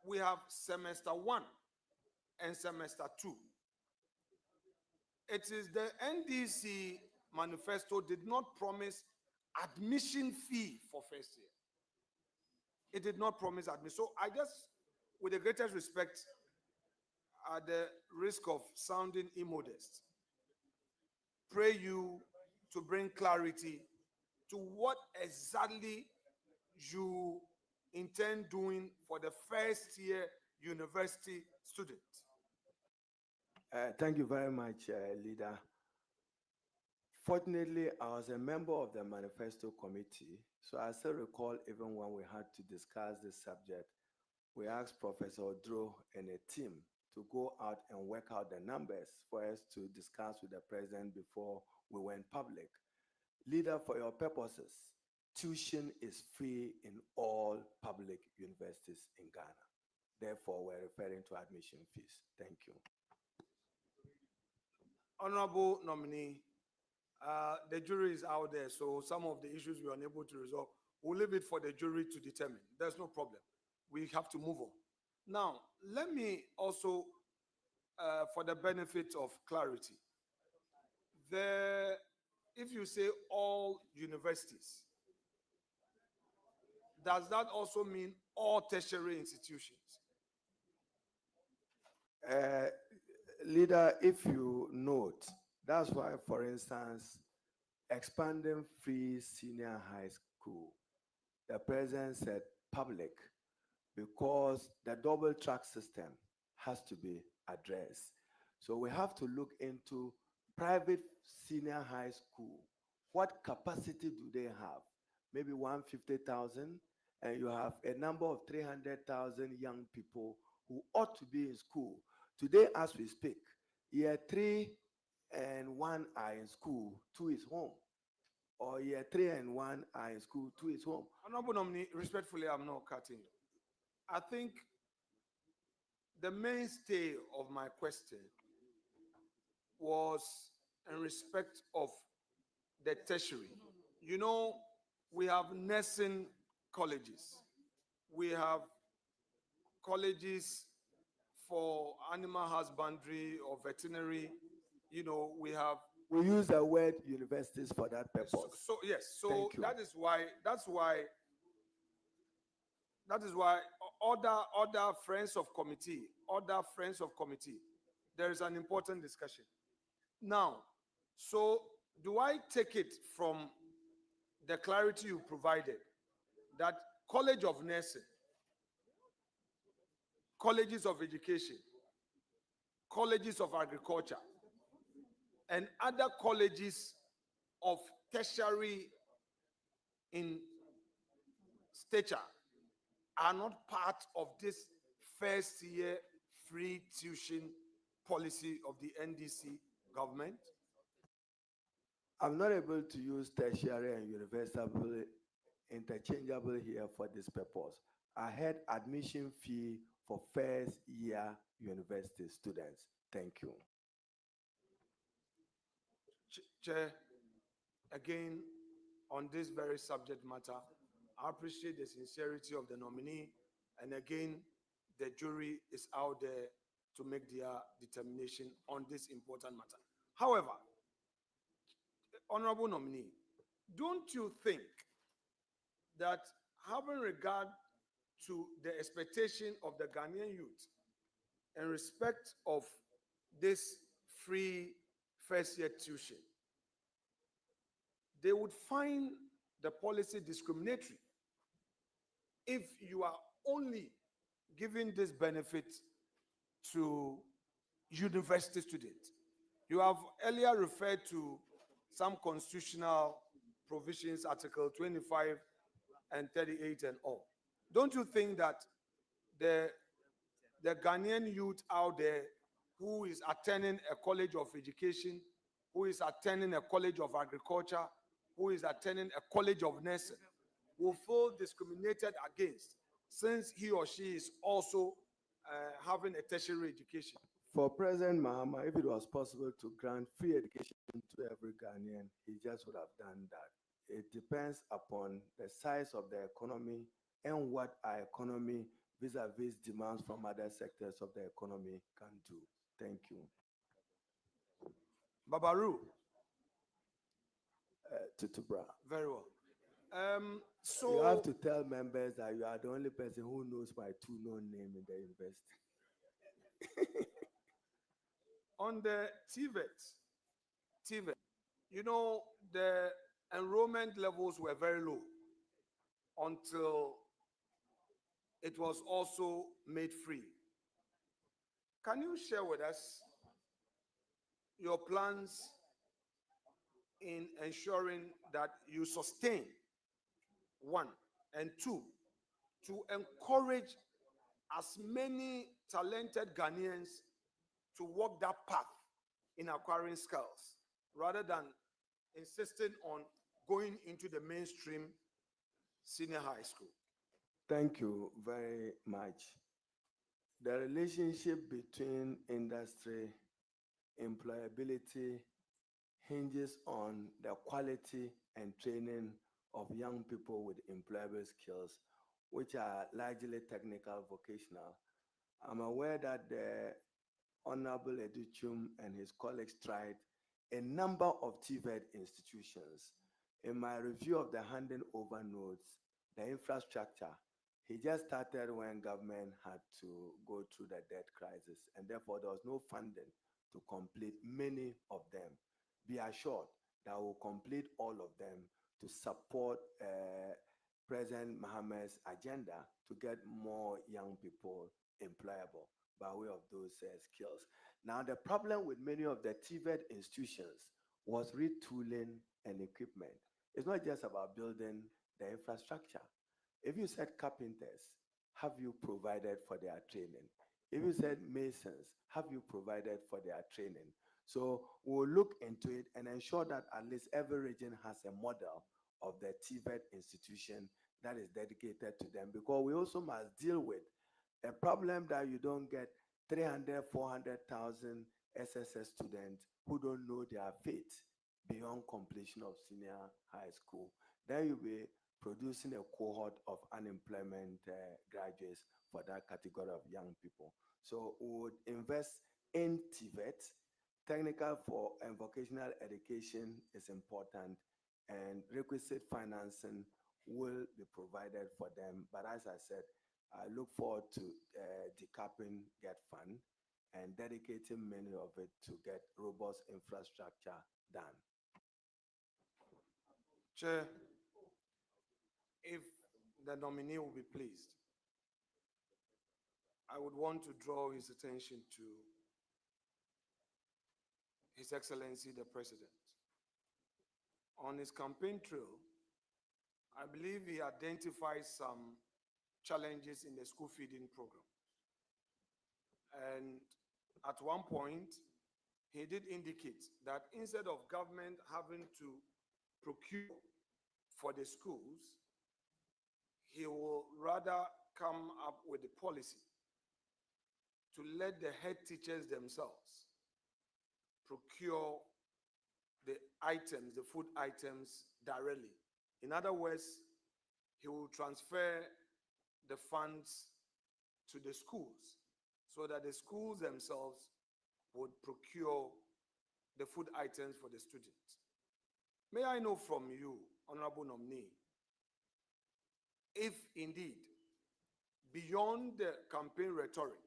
we have semester one and semester two. It is the NDC manifesto did not promise admission fee for first year. it did not promise admission. So I just, with the greatest respect, at the risk of sounding immodest, pray you to bring clarity to what exactly you intend doing for the first year university student. Thank you very much, Leader. Fortunately, I was a member of the manifesto committee, so I still recall even when we had to discuss this subject, we asked Professor Odro and a team to go out and work out the numbers for us to discuss with the president before we went public. Leader, for your purposes, tuition is free in all public universities in Ghana. Therefore, we're referring to admission fees. Thank you. Honorable nominee, the jury is out there, so some of the issues we are unable to resolve, we'll leave it for the jury to determine. There's no problem. We have to move on. Now, let me also, for the benefit of clarity, if you say all universities, does that also mean all tertiary institutions? Leader, if you note, that's why, for instance, expanding free senior high school, the president said public, because the double track system has to be addressed. So we have to look into private senior high school. What capacity do they have? Maybe 150,000, and you have a number of 300,000 young people who ought to be in school. Today, as we speak, year 3 and 1 are in school, 2 is home. Or year 3 and 1 are in school, 2 is home. Honorable nominee, respectfully, I'm not cutting you. I think the mainstay of my question was in respect of the tertiary. You know, we have nursing colleges. We have colleges for animal husbandry or veterinary. You know, we use the word universities for that purpose. Yes, so that is why other friends of committee, there is an important discussion. Now, so do I take it from the clarity you provided that College of Nursing, colleges of education, colleges of agriculture, and other colleges of tertiary in stature are not part of this first year free tuition policy of the NDC government? I'm not able to use tertiary and university interchangeable here for this purpose. I had admission fee for first year university students. Thank you. Chair, again, on this very subject matter, I appreciate the sincerity of the nominee, and again, the jury is out there to make their determination on this important matter. However, honorable nominee, don't you think that having regard to the expectation of the Ghanaian youth in respect of this free first year tuition, they would find the policy discriminatory if you are only giving this benefit to university students? You have earlier referred to some constitutional provisions, Article 25 and 38 and all. Don't you think that the Ghanaian youth out there who is attending a college of education, who is attending a college of agriculture, who is attending a college of nursing, will feel discriminated against since he or she is also having a tertiary education? For President Mahama, if it was possible to grant free education to every Ghanaian, he just would have done that. It depends upon the size of the economy and what our economy vis-a-vis demands from other sectors of the economy can do. Thank you. Babaru. Tutubra. Very well. So You have to tell members that you are the only person who knows my two known name in the university. on the TVET, you know, the enrollment levels were very low until it was also made free. Can you share with us your plans in ensuring that you sustain, one, and two, to encourage as many talented Ghanaians to walk that path in acquiring skills rather than insisting on going into the mainstream senior high school? Thank you very much. The relationship between industry, employability hinges on the quality and training of young people with employable skills, which are largely technical, vocational. I'm aware that the Honorable Edichum and his colleagues tried a number of TVET institutions. In my review of the handing over notes, the infrastructure, he just started when government had to go through the debt crisis, and therefore there was no funding to complete many of them. Be assured that we'll complete all of them to support President Mohammed's agenda to get more young people employable by way of those skills. Now, the problem with many of the TVET institutions was retooling and equipment. It's not just about building the infrastructure. If you said carpenters, have you provided for their training? If you said masons, have you provided for their training? So we'll look into it and ensure that at least every region has a model of the TVET institution that is dedicated to them, because we also must deal with a problem that you don't get 300, 400,000 SSS students who don't know their fate beyond completion of senior high school. Then you'll be producing a cohort of unemployment graduates for that category of young people. So we would invest in TVET. Technical and vocational education is important, and requisite financing will be provided for them. But as I said, I look forward to decapping Get Fund and dedicating many of it to get robust infrastructure done. Chair, if the nominee will be pleased, I would want to draw his attention to His Excellency the President. On his campaign trail, I believe he identified some challenges in the school feeding program. And at one point, he did indicate that instead of government having to procure for the schools, he will rather come up with a policy to let the head teachers themselves procure the items, the food items directly. In other words, he will transfer the funds to the schools so that the schools themselves would procure the food items for the students. May I know from you, Honorable Nominee, if indeed, beyond the campaign rhetoric,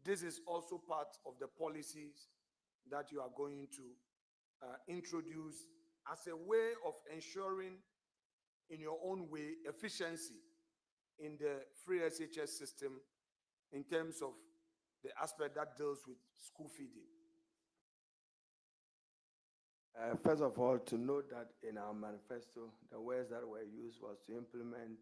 this is also part of the policies that you are going to introduce as a way of ensuring, in your own way, efficiency in the free SHS system in terms of the aspect that deals with school feeding. First of all, to note that in our manifesto, the words that were used was to implement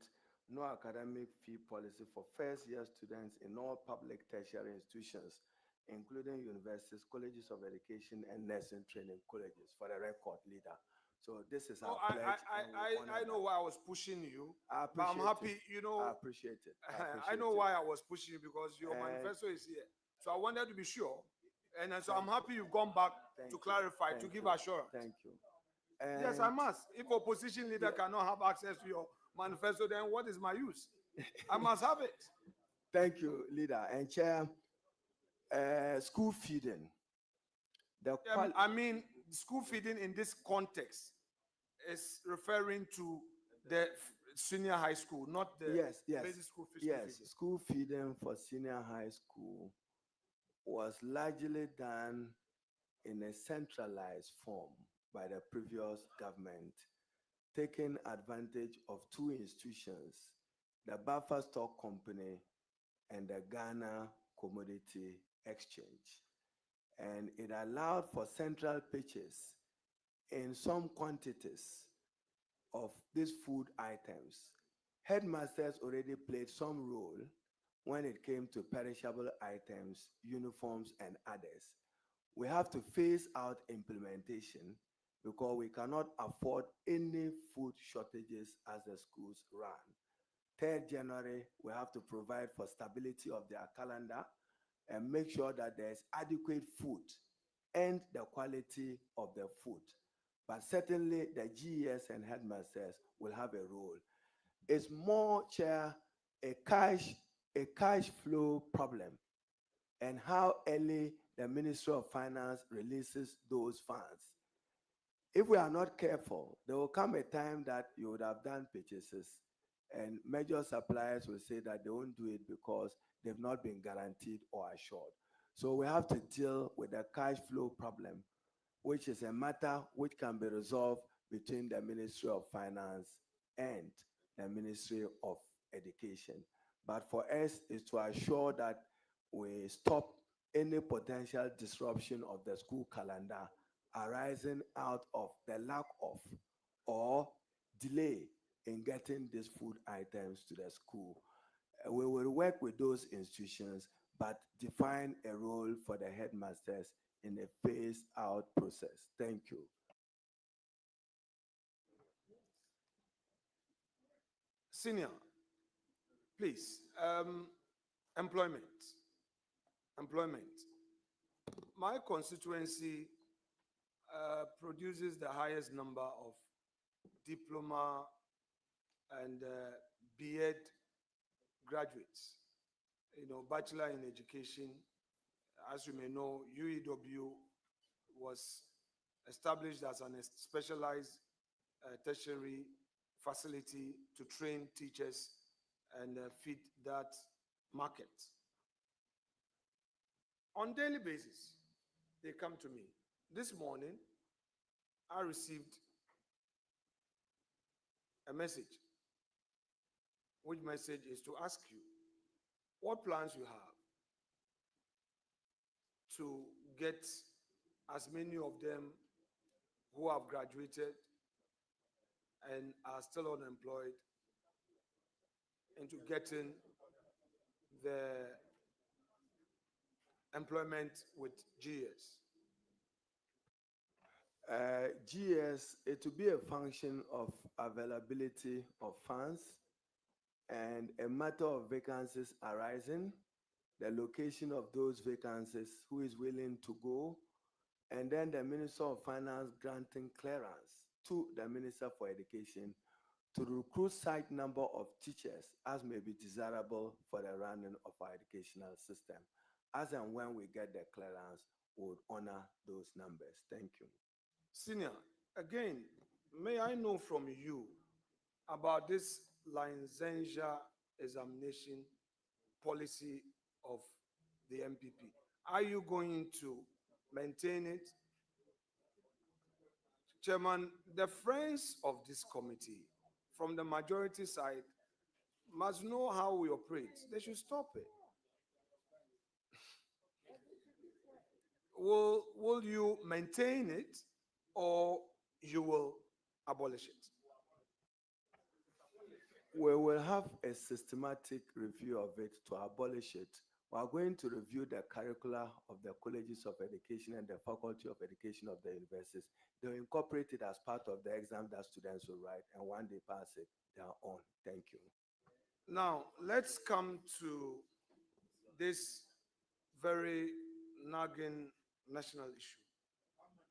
no academic fee policy for first-year students in all public tertiary institutions, including universities, colleges of education, and nursing training colleges, for the record, leader. So this is our pledge. I know why I was pushing you, but I'm happy, you know. I appreciate it. I know why I was pushing you, because your manifesto is here. So I wanted to be sure. And so I'm happy you've gone back to clarify, to give assurance. Thank you. Yes, I must. If opposition leader cannot have access to your manifesto, then what is my use? I must have it. Thank you, leader. And chair, school feeding. I mean, school feeding in this context is referring to The senior high school, not the Yes, yes. basic school Yes, feeding. school feeding for senior high school was largely done in a centralized form by the previous government, taking advantage of two institutions, the Buffer Stock Company and the Ghana Commodity Exchange. And it allowed for central pitches in some quantities of these food items. Headmasters already played some role when it came to perishable items, uniforms, and others. We have to phase out implementation because we cannot afford any food shortages as the schools run. 3rd January, we have to provide for stability of their calendar and make sure that there's adequate food and the quality of the food. But certainly the GES and headmasters will have a role. It's more, Chair, a cash flow problem and how early the Ministry of Finance releases those funds. If we are not careful, there will come a time that you would have done purchases and major suppliers will say that they won't do it because they've not been guaranteed or assured. So we have to deal with the cash flow problem, which is a matter which can be resolved between the Ministry of Finance and the Ministry of Education. But for us is to assure that we stop any potential disruption of the school calendar arising out of the lack of or delay in getting these food items to the school. We will work with those institutions, but define a role for the headmasters in a phased out process. Thank you. Senior, please, employment. Employment. My constituency produces the highest number of diploma and B.Ed graduates, Bachelor in Education. As you may know, UEW was established as a specialized tertiary facility to train teachers and feed that market. On daily basis, they come to me. This morning, I received a message. Which message is to ask you what plans you have to get as many of them who have graduated and are still unemployed into getting the employment with GS. GS, it will be a function of availability of funds and a matter of vacancies arising, the location of those vacancies, who is willing to go, and then the Minister of Finance granting clearance to the Minister for Education to recruit such number of teachers as may be desirable for the running of our educational system. As and when we get the clearance, we would honor those numbers. Thank you. Senior, again, may I know from you about this licensure examination policy of the MPP? Are you going to maintain it? Chairman, the friends of this committee from the majority side must know how we operate. They should stop it. Will you maintain it or you will abolish it? We will have a systematic review of it to abolish it. We are going to review the curricula of the colleges of education and the faculty of education of the universities. They'll incorporate it as part of the exam that students will write, and when they pass it, they are on. Thank you. Now, let's come to this very nagging national issue,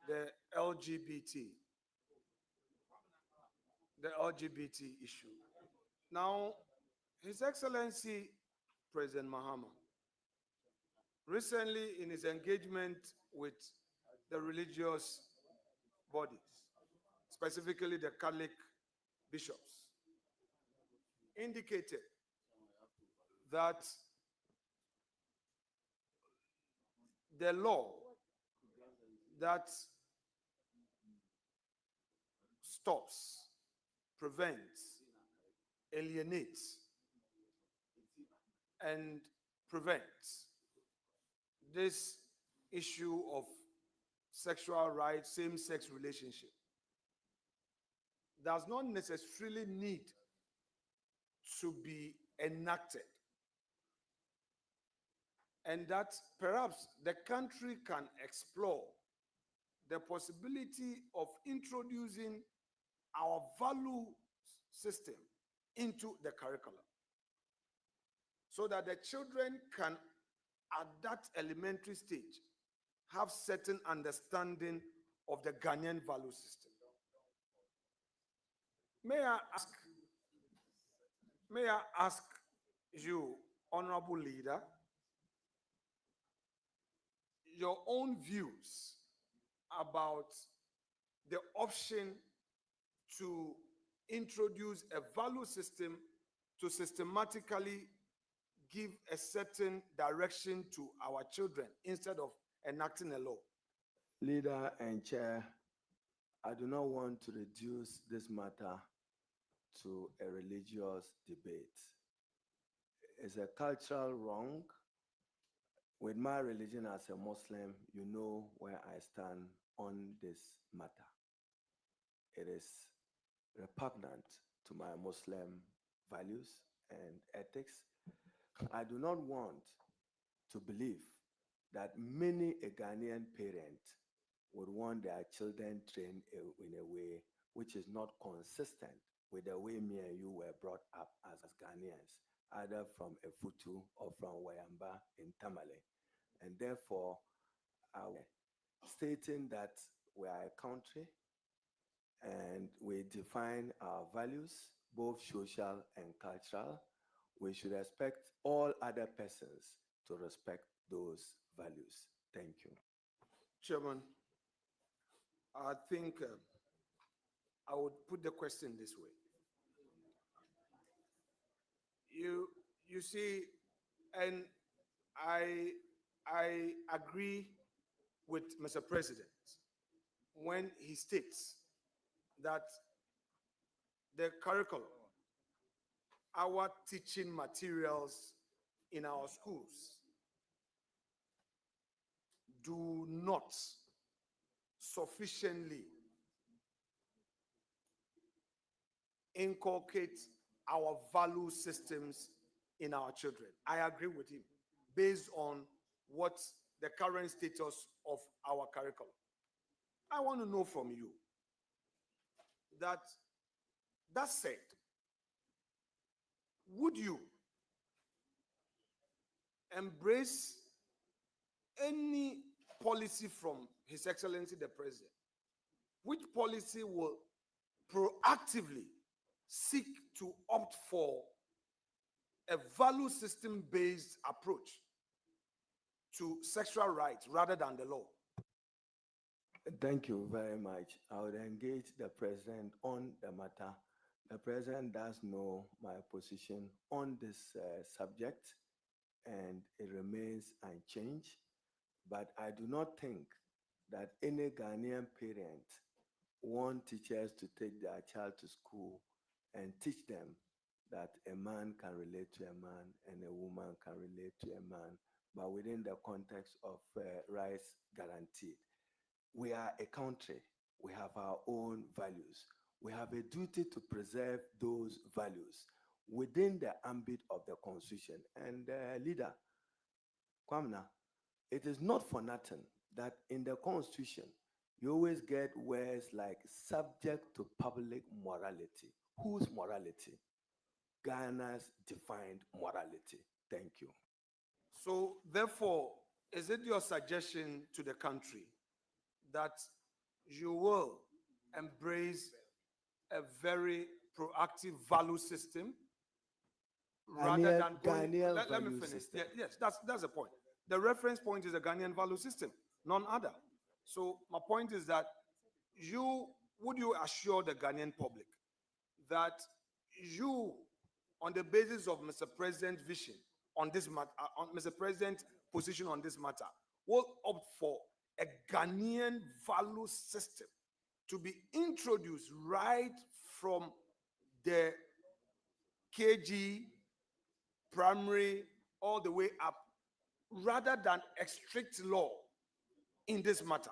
the LGBT. The LGBT issue. Now, His Excellency President Mahama, recently in his engagement with the religious bodies, specifically the Catholic bishops, indicated that the law that stops, prevents, alienates, and prevents this issue of sexual rights, same-sex relationship does not necessarily need to be enacted. And that perhaps the country can explore the possibility of introducing our value system into the curriculum so that the children can, at that elementary stage, have certain understanding of the Ghanaian value system. May I ask you, honorable leader, your own views about the option to introduce a value system to systematically give a certain direction to our children instead of enacting a law? Leader and chair, I do not want to reduce this matter to a religious debate. It's a cultural wrong. With my religion as a Muslim, you know where I stand on this matter. It is repugnant to my Muslim values and ethics. I do not want to believe that many a Ghanaian parent would want their children trained in a way which is not consistent with the way me and you were brought up as Ghanaians, either from Efutu or from Wayamba in Tamale. And therefore, stating that we are a country and we define our values, both social and cultural, we should expect all other persons to respect those values. Thank you. Chairman, I think I would put the question this way. You see, and I agree with Mr. President when he states that the curriculum, our teaching materials in our schools do not sufficiently inculcate our value systems in our children. I agree with him based on what the current status of our curriculum. I want to know from you that said, would you embrace any policy from His Excellency the President, which policy will proactively seek to opt for a value system-based approach to sexual rights rather than the law? Thank you very much. I would engage the president on the matter. The president does know my position on this subject, and it remains unchanged. But I do not think that any Ghanaian parent want teachers to take their child to school and teach them that a man can relate to a man and a woman can relate to a man, but within the context of rights guaranteed. We are a country. We have our own values. We have a duty to preserve those values within the ambit of the Constitution. And leader, Kwamna, it is not for nothing that in the Constitution, you always get words like subject to public morality. Whose morality? Ghana's defined morality. Thank you. So therefore, is it your suggestion to the country that you will embrace a very proactive value system rather than going? Ghanaian Let me value finish. system. Yes, that's the point. The reference point is the Ghanaian value system, none other. So my point is that would you assure the Ghanaian public that you on the basis of Mr. President's vision on this matter, on Mr. President's position on this matter, will opt for a Ghanaian value system to be introduced right from the KG, primary, all the way up, rather than a strict law in this matter.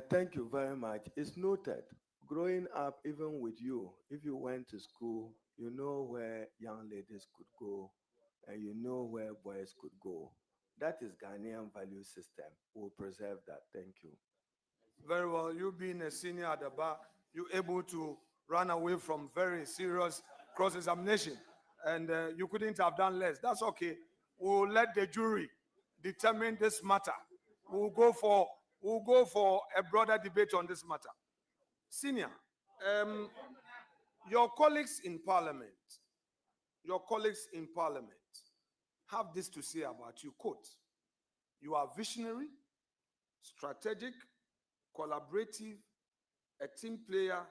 Thank you very much. It's noted. Growing up, even with you, if you went to school, you know where young ladies could go and you know where boys could go. That is Ghanaian value system. We'll preserve that. Thank you. Very well. You being a senior at the bar, you able to run away from very serious cross-examination, and you couldn't have done less. That's okay. We'll let the jury determine this matter. We'll go for a broader debate on this matter. Senior, your colleagues in parliament have this to say about you, quote, "You are visionary, strategic, collaborative, a team player,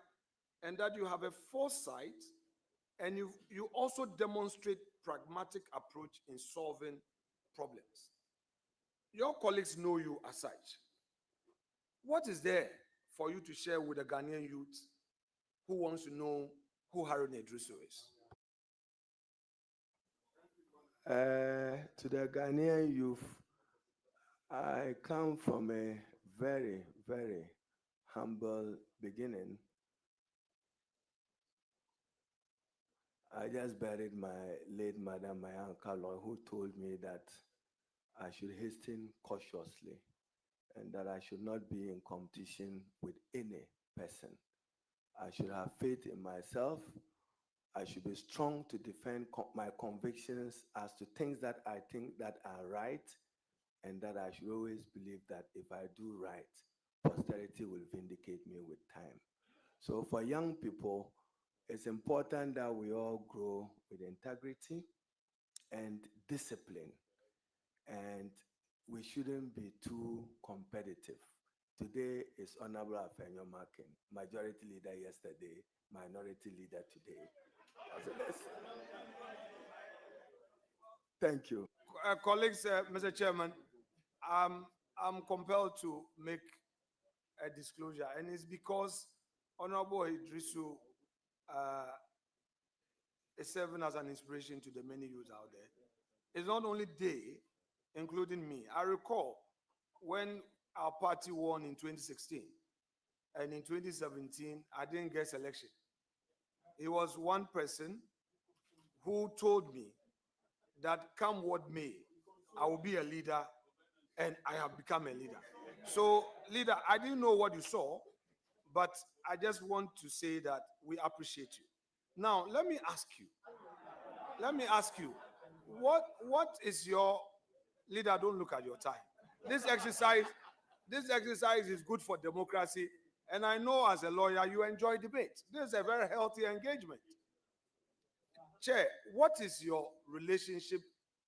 and that you have a foresight, and you also demonstrate pragmatic approach in solving problems." Your colleagues know you as such. What is there for you to share with the Ghanaian youth who wants to know who Haruna Iddrisu is? To the Ghanaian youth, I come from a very, very humble beginning. I just buried my late mother, my uncle, who told me that I should hasten cautiously and that I should not be in competition with any person. I should have faith in myself. I should be strong to defend my convictions as to things that I think that are right, and that I should always believe that if I do right, posterity will vindicate me with time. So for young people, it's important that we all grow with integrity and discipline, and we shouldn't be too competitive. Today is Honorable Afenyo Makin, majority leader yesterday, minority leader today. So thank you. Colleagues, Mr. Chairman, I'm compelled to make a disclosure, and it's because Honorable Iddrisu is serving as an inspiration to the many youth out there. It's not only they, including me. I recall when our party won in 2016, and in 2017, I didn't get selection. It was one person who told me that come what may, I will be a leader, and I have become a leader. So, leader, I didn't know what you saw, but I just want to say that we appreciate you. Now, let me ask you, what is your leader? Don't look at your time. This exercise is good for democracy, and I know as a lawyer you enjoy debate. This is a very healthy engagement. Chair, what is your relationship,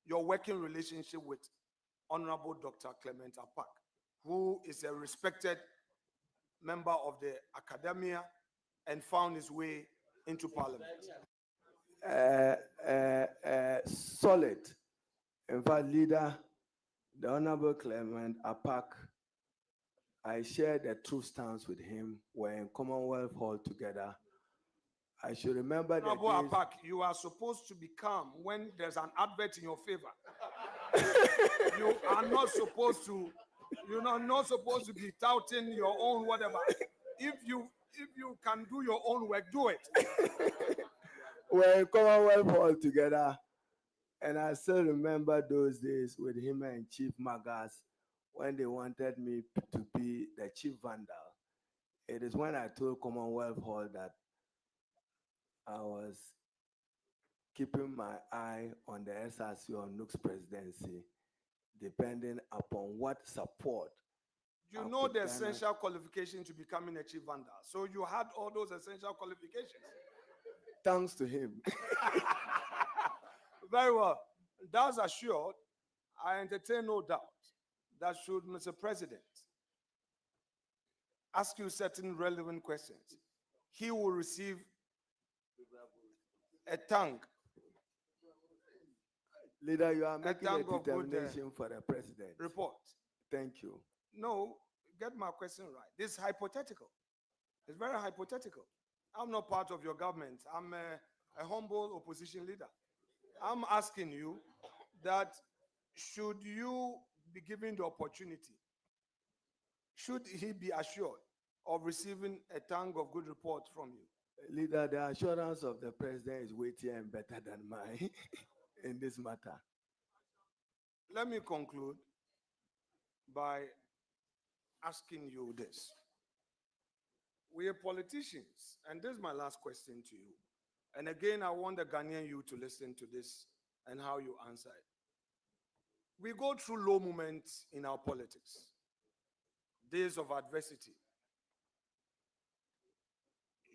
your working relationship with Honorable Dr. Clement Apak, who is a respected member of the academia and found his way into parliament? Solid. In fact, leader, the Honorable Clement Apak, I shared a true stance with him. We're in Commonwealth Hall together. I should remember that. Honorable Apak, you are supposed to be calm when there's an advert in your favor. You are not supposed to, you're not supposed to be touting your own whatever. If you can do your own work, do it. We're in Commonwealth Hall together, and I still remember those days with him and Chief Magas when they wanted me to be the chief vandal. It is when I told Commonwealth Hall that I was keeping my eye on the SRC or Nook's presidency, depending upon what support. You know the essential qualification to becoming a chief vandal. So you had all those essential qualifications. Thanks to him. Very well. Thus assured, I entertain no doubt that should Mr. President ask you certain relevant questions, he will receive a tank, Leader, you are making a tank of good, determination for the president. report. Thank you. No, get my question right. This is hypothetical. It's very hypothetical. I'm not part of your government. I'm a humble opposition leader. I'm asking you that should you be given the opportunity, should he be assured of receiving a tank of good report from you? Leader, the assurance of the president is weightier and better than mine in this matter. Let me conclude by asking you this. We are politicians, and this is my last question to you. And again, I want the Ghanaian you to listen to this and how you answer it. We go through low moments in our politics, days of adversity.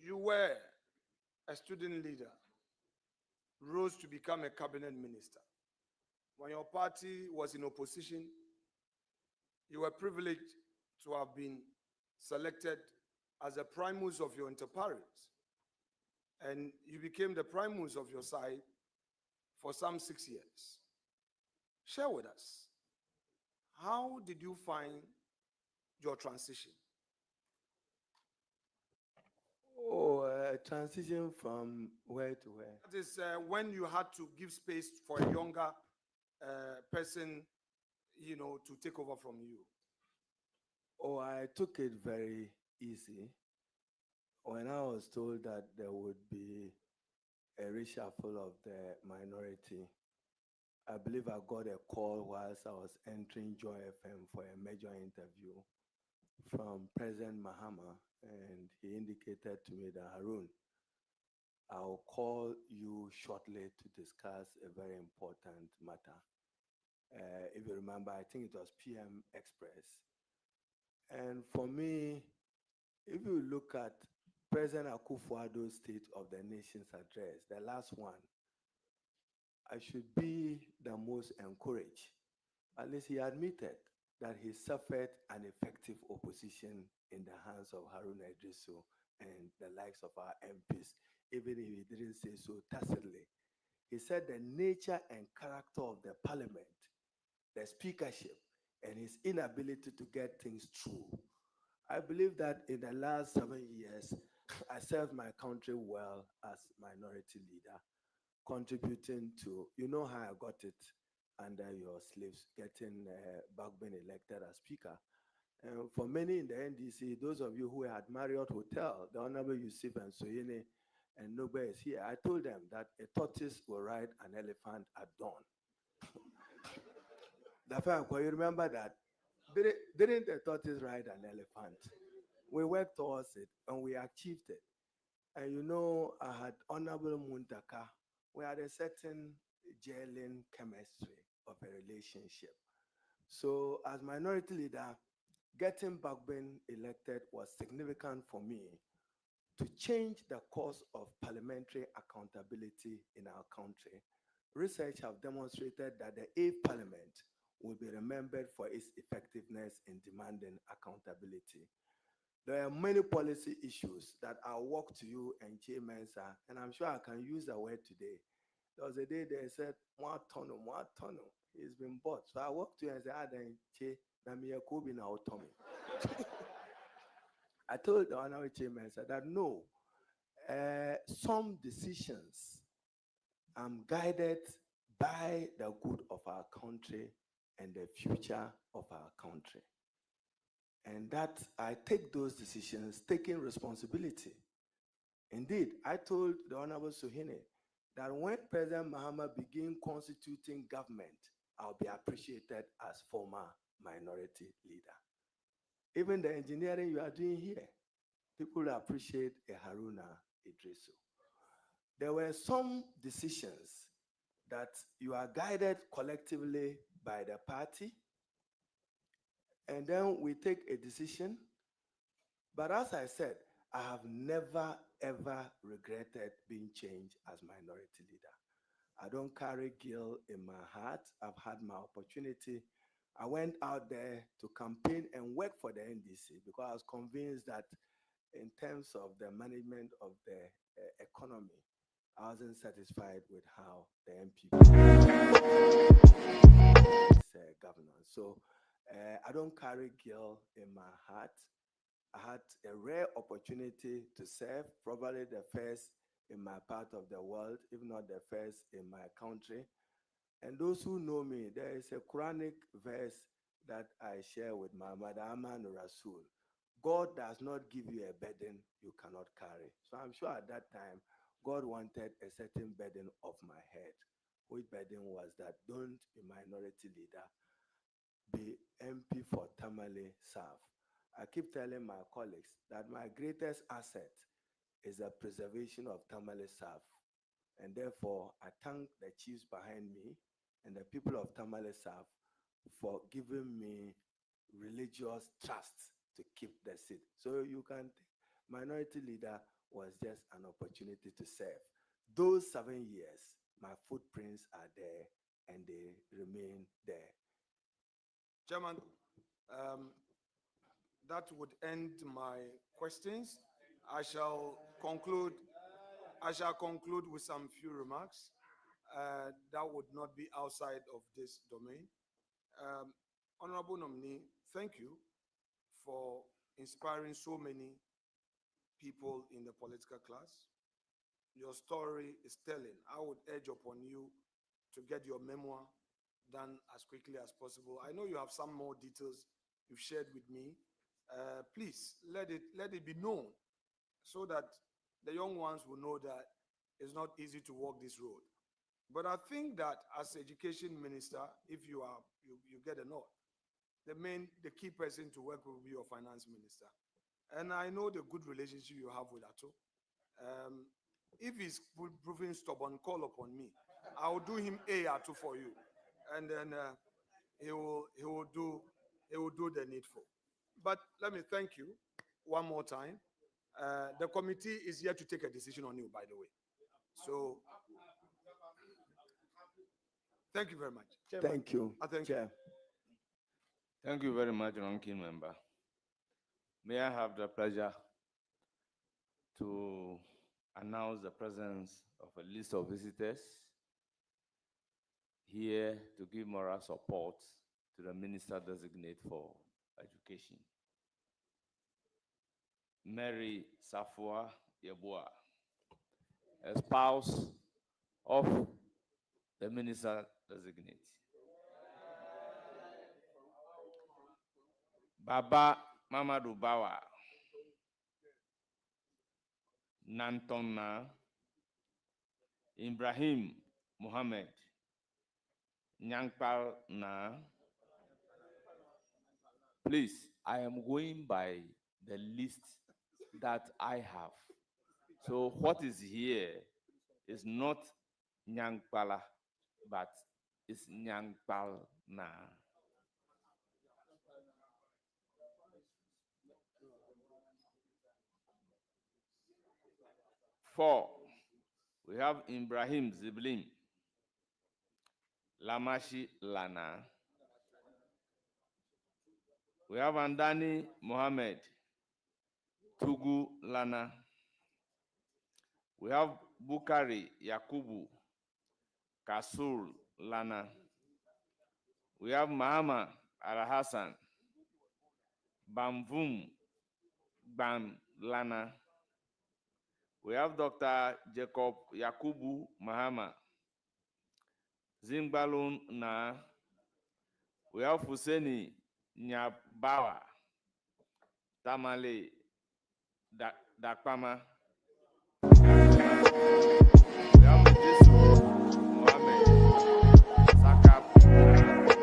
You were a student leader, rose to become a cabinet minister. When your party was in opposition, you were privileged to have been selected as a primus of your interpares. And you became the primus of your side for some 6 years. Share with us, how did you find your transition? Oh, transition from where to where? That is when you had to give space for a younger person, to take over from you. Oh, I took it very easy. When I was told that there would be a reshuffle of the minority, I believe I got a call whilst I was entering Joy FM for a major interview from President Mahama, and he indicated to me that, Harun, I'll call you shortly to discuss a very important matter. If you remember, I think it was PM Express. And for me, if you look at President Akufo-Addo's State of the Nation's address, the last one, I should be the most encouraged. At least he admitted that he suffered an effective opposition in the hands of Haruna Iddrisu and the likes of our MPs, even if he didn't say so tacitly. He said the nature and character of the parliament, the speakership, and his inability to get things through. I believe that in the last 7 years, I served my country well as minority leader, contributing to, you know how I got it under your sleeves, getting Bagbin elected as speaker. And for many in the NDC, those of you who were at Marriott Hotel, the Honorable Yusuf and Soyene, and nobody is here, I told them that a tortoise will ride an elephant at dawn. You remember that? Didn't the tortoise ride an elephant? We worked towards it and we achieved it. And you know, I had Honorable Muntaka. We had a certain gelling chemistry of a relationship. So as minority leader, getting Bagbin elected was significant for me to change the course of parliamentary accountability in our country. Research have demonstrated that the 8th Parliament will be remembered for its effectiveness in demanding accountability. There are many policy issues that I'll walk to you and Che Mensa, and I'm sure I can use the word today. There was a day they said, more tunnel, he's been bought. So I walked to you and said, then Che, Namia Kobi now Tommy. I told the Honorable Che Mensa that no, some decisions I'm guided by the good of our country and the future of our country. And that I take those decisions, taking responsibility. Indeed, I told the Honorable Suhine that when President Mahama begin constituting government, I'll be appreciated as former minority leader. Even the engineering you are doing here, people appreciate a Haruna Iddrisu. There were some decisions that you are guided collectively by the party, and then we take a decision. But as I said, I have never, ever regretted being changed as minority leader. I don't carry guilt in my heart. I've had my opportunity. I went out there to campaign and work for the NDC because I was convinced that in terms of the management of the economy, I wasn't satisfied with how the MPP is governance. So I don't carry guilt in my heart. I had a rare opportunity to serve, probably the first in my part of the world, if not the first in my country. And those who know me, there is a Quranic verse that I share with my mother, Aman Rasul. God does not give you a burden you cannot carry. So I'm sure at that time, God wanted a certain burden off my head. Which burden was that? Don't be minority leader, be MP for Tamale South. I keep telling my colleagues that my greatest asset is the preservation of Tamale South. And therefore, I thank the chiefs behind me and the people of Tamale South for giving me religious trust to keep the seat. So you can think minority leader was just an opportunity to serve. Those 7 years, my footprints are there and they remain there. Chairman, that would end my questions. I shall conclude with some few remarks that would not be outside of this domain. Honorable nominee, thank you for inspiring so many people in the political class. Your story is telling. I would urge upon you to get your memoir done as quickly as possible. I know you have some more details you've shared with me. Please let it be known so that the young ones will know that it's not easy to walk this road. But I think that as education minister, if you get a nod, the key person to work with will be your finance minister. And I know the good relationship you have with Ato. If he's proving stubborn, call upon me. I will do him Ato for you, and then he will do the needful. But let me thank you one more time. The committee is here to take a decision on you, by the way. So thank you very much. Chairman. Thank you. Thank Chair. you. Thank you very much, ranking member. May I have the pleasure to announce the presence of a list of visitors here to give moral support to the Minister Designate for Education. Mary Safua Yeboah, a spouse of the Minister Designate. Baba Mamadou Bawa, Nantonna, Ibrahim Mohammed, Nyangpal Na. Please, I am going by the list that I have. So what is here is not Nyangpala, but it's Nyangpal Na. Four, we have Ibrahim Ziblim, Lamashi Lana. We have Andani Mohammed, Tugu Lana. We have Bukari Yakubu, Kasul Lana. We have Mahama Al-Hassan, Bamvum Bam Lana. We have Dr. Jacob Yakubu Mahama, Zingbalun Na. We have Fuseni Nyabawa, Tamale Dakpama. We have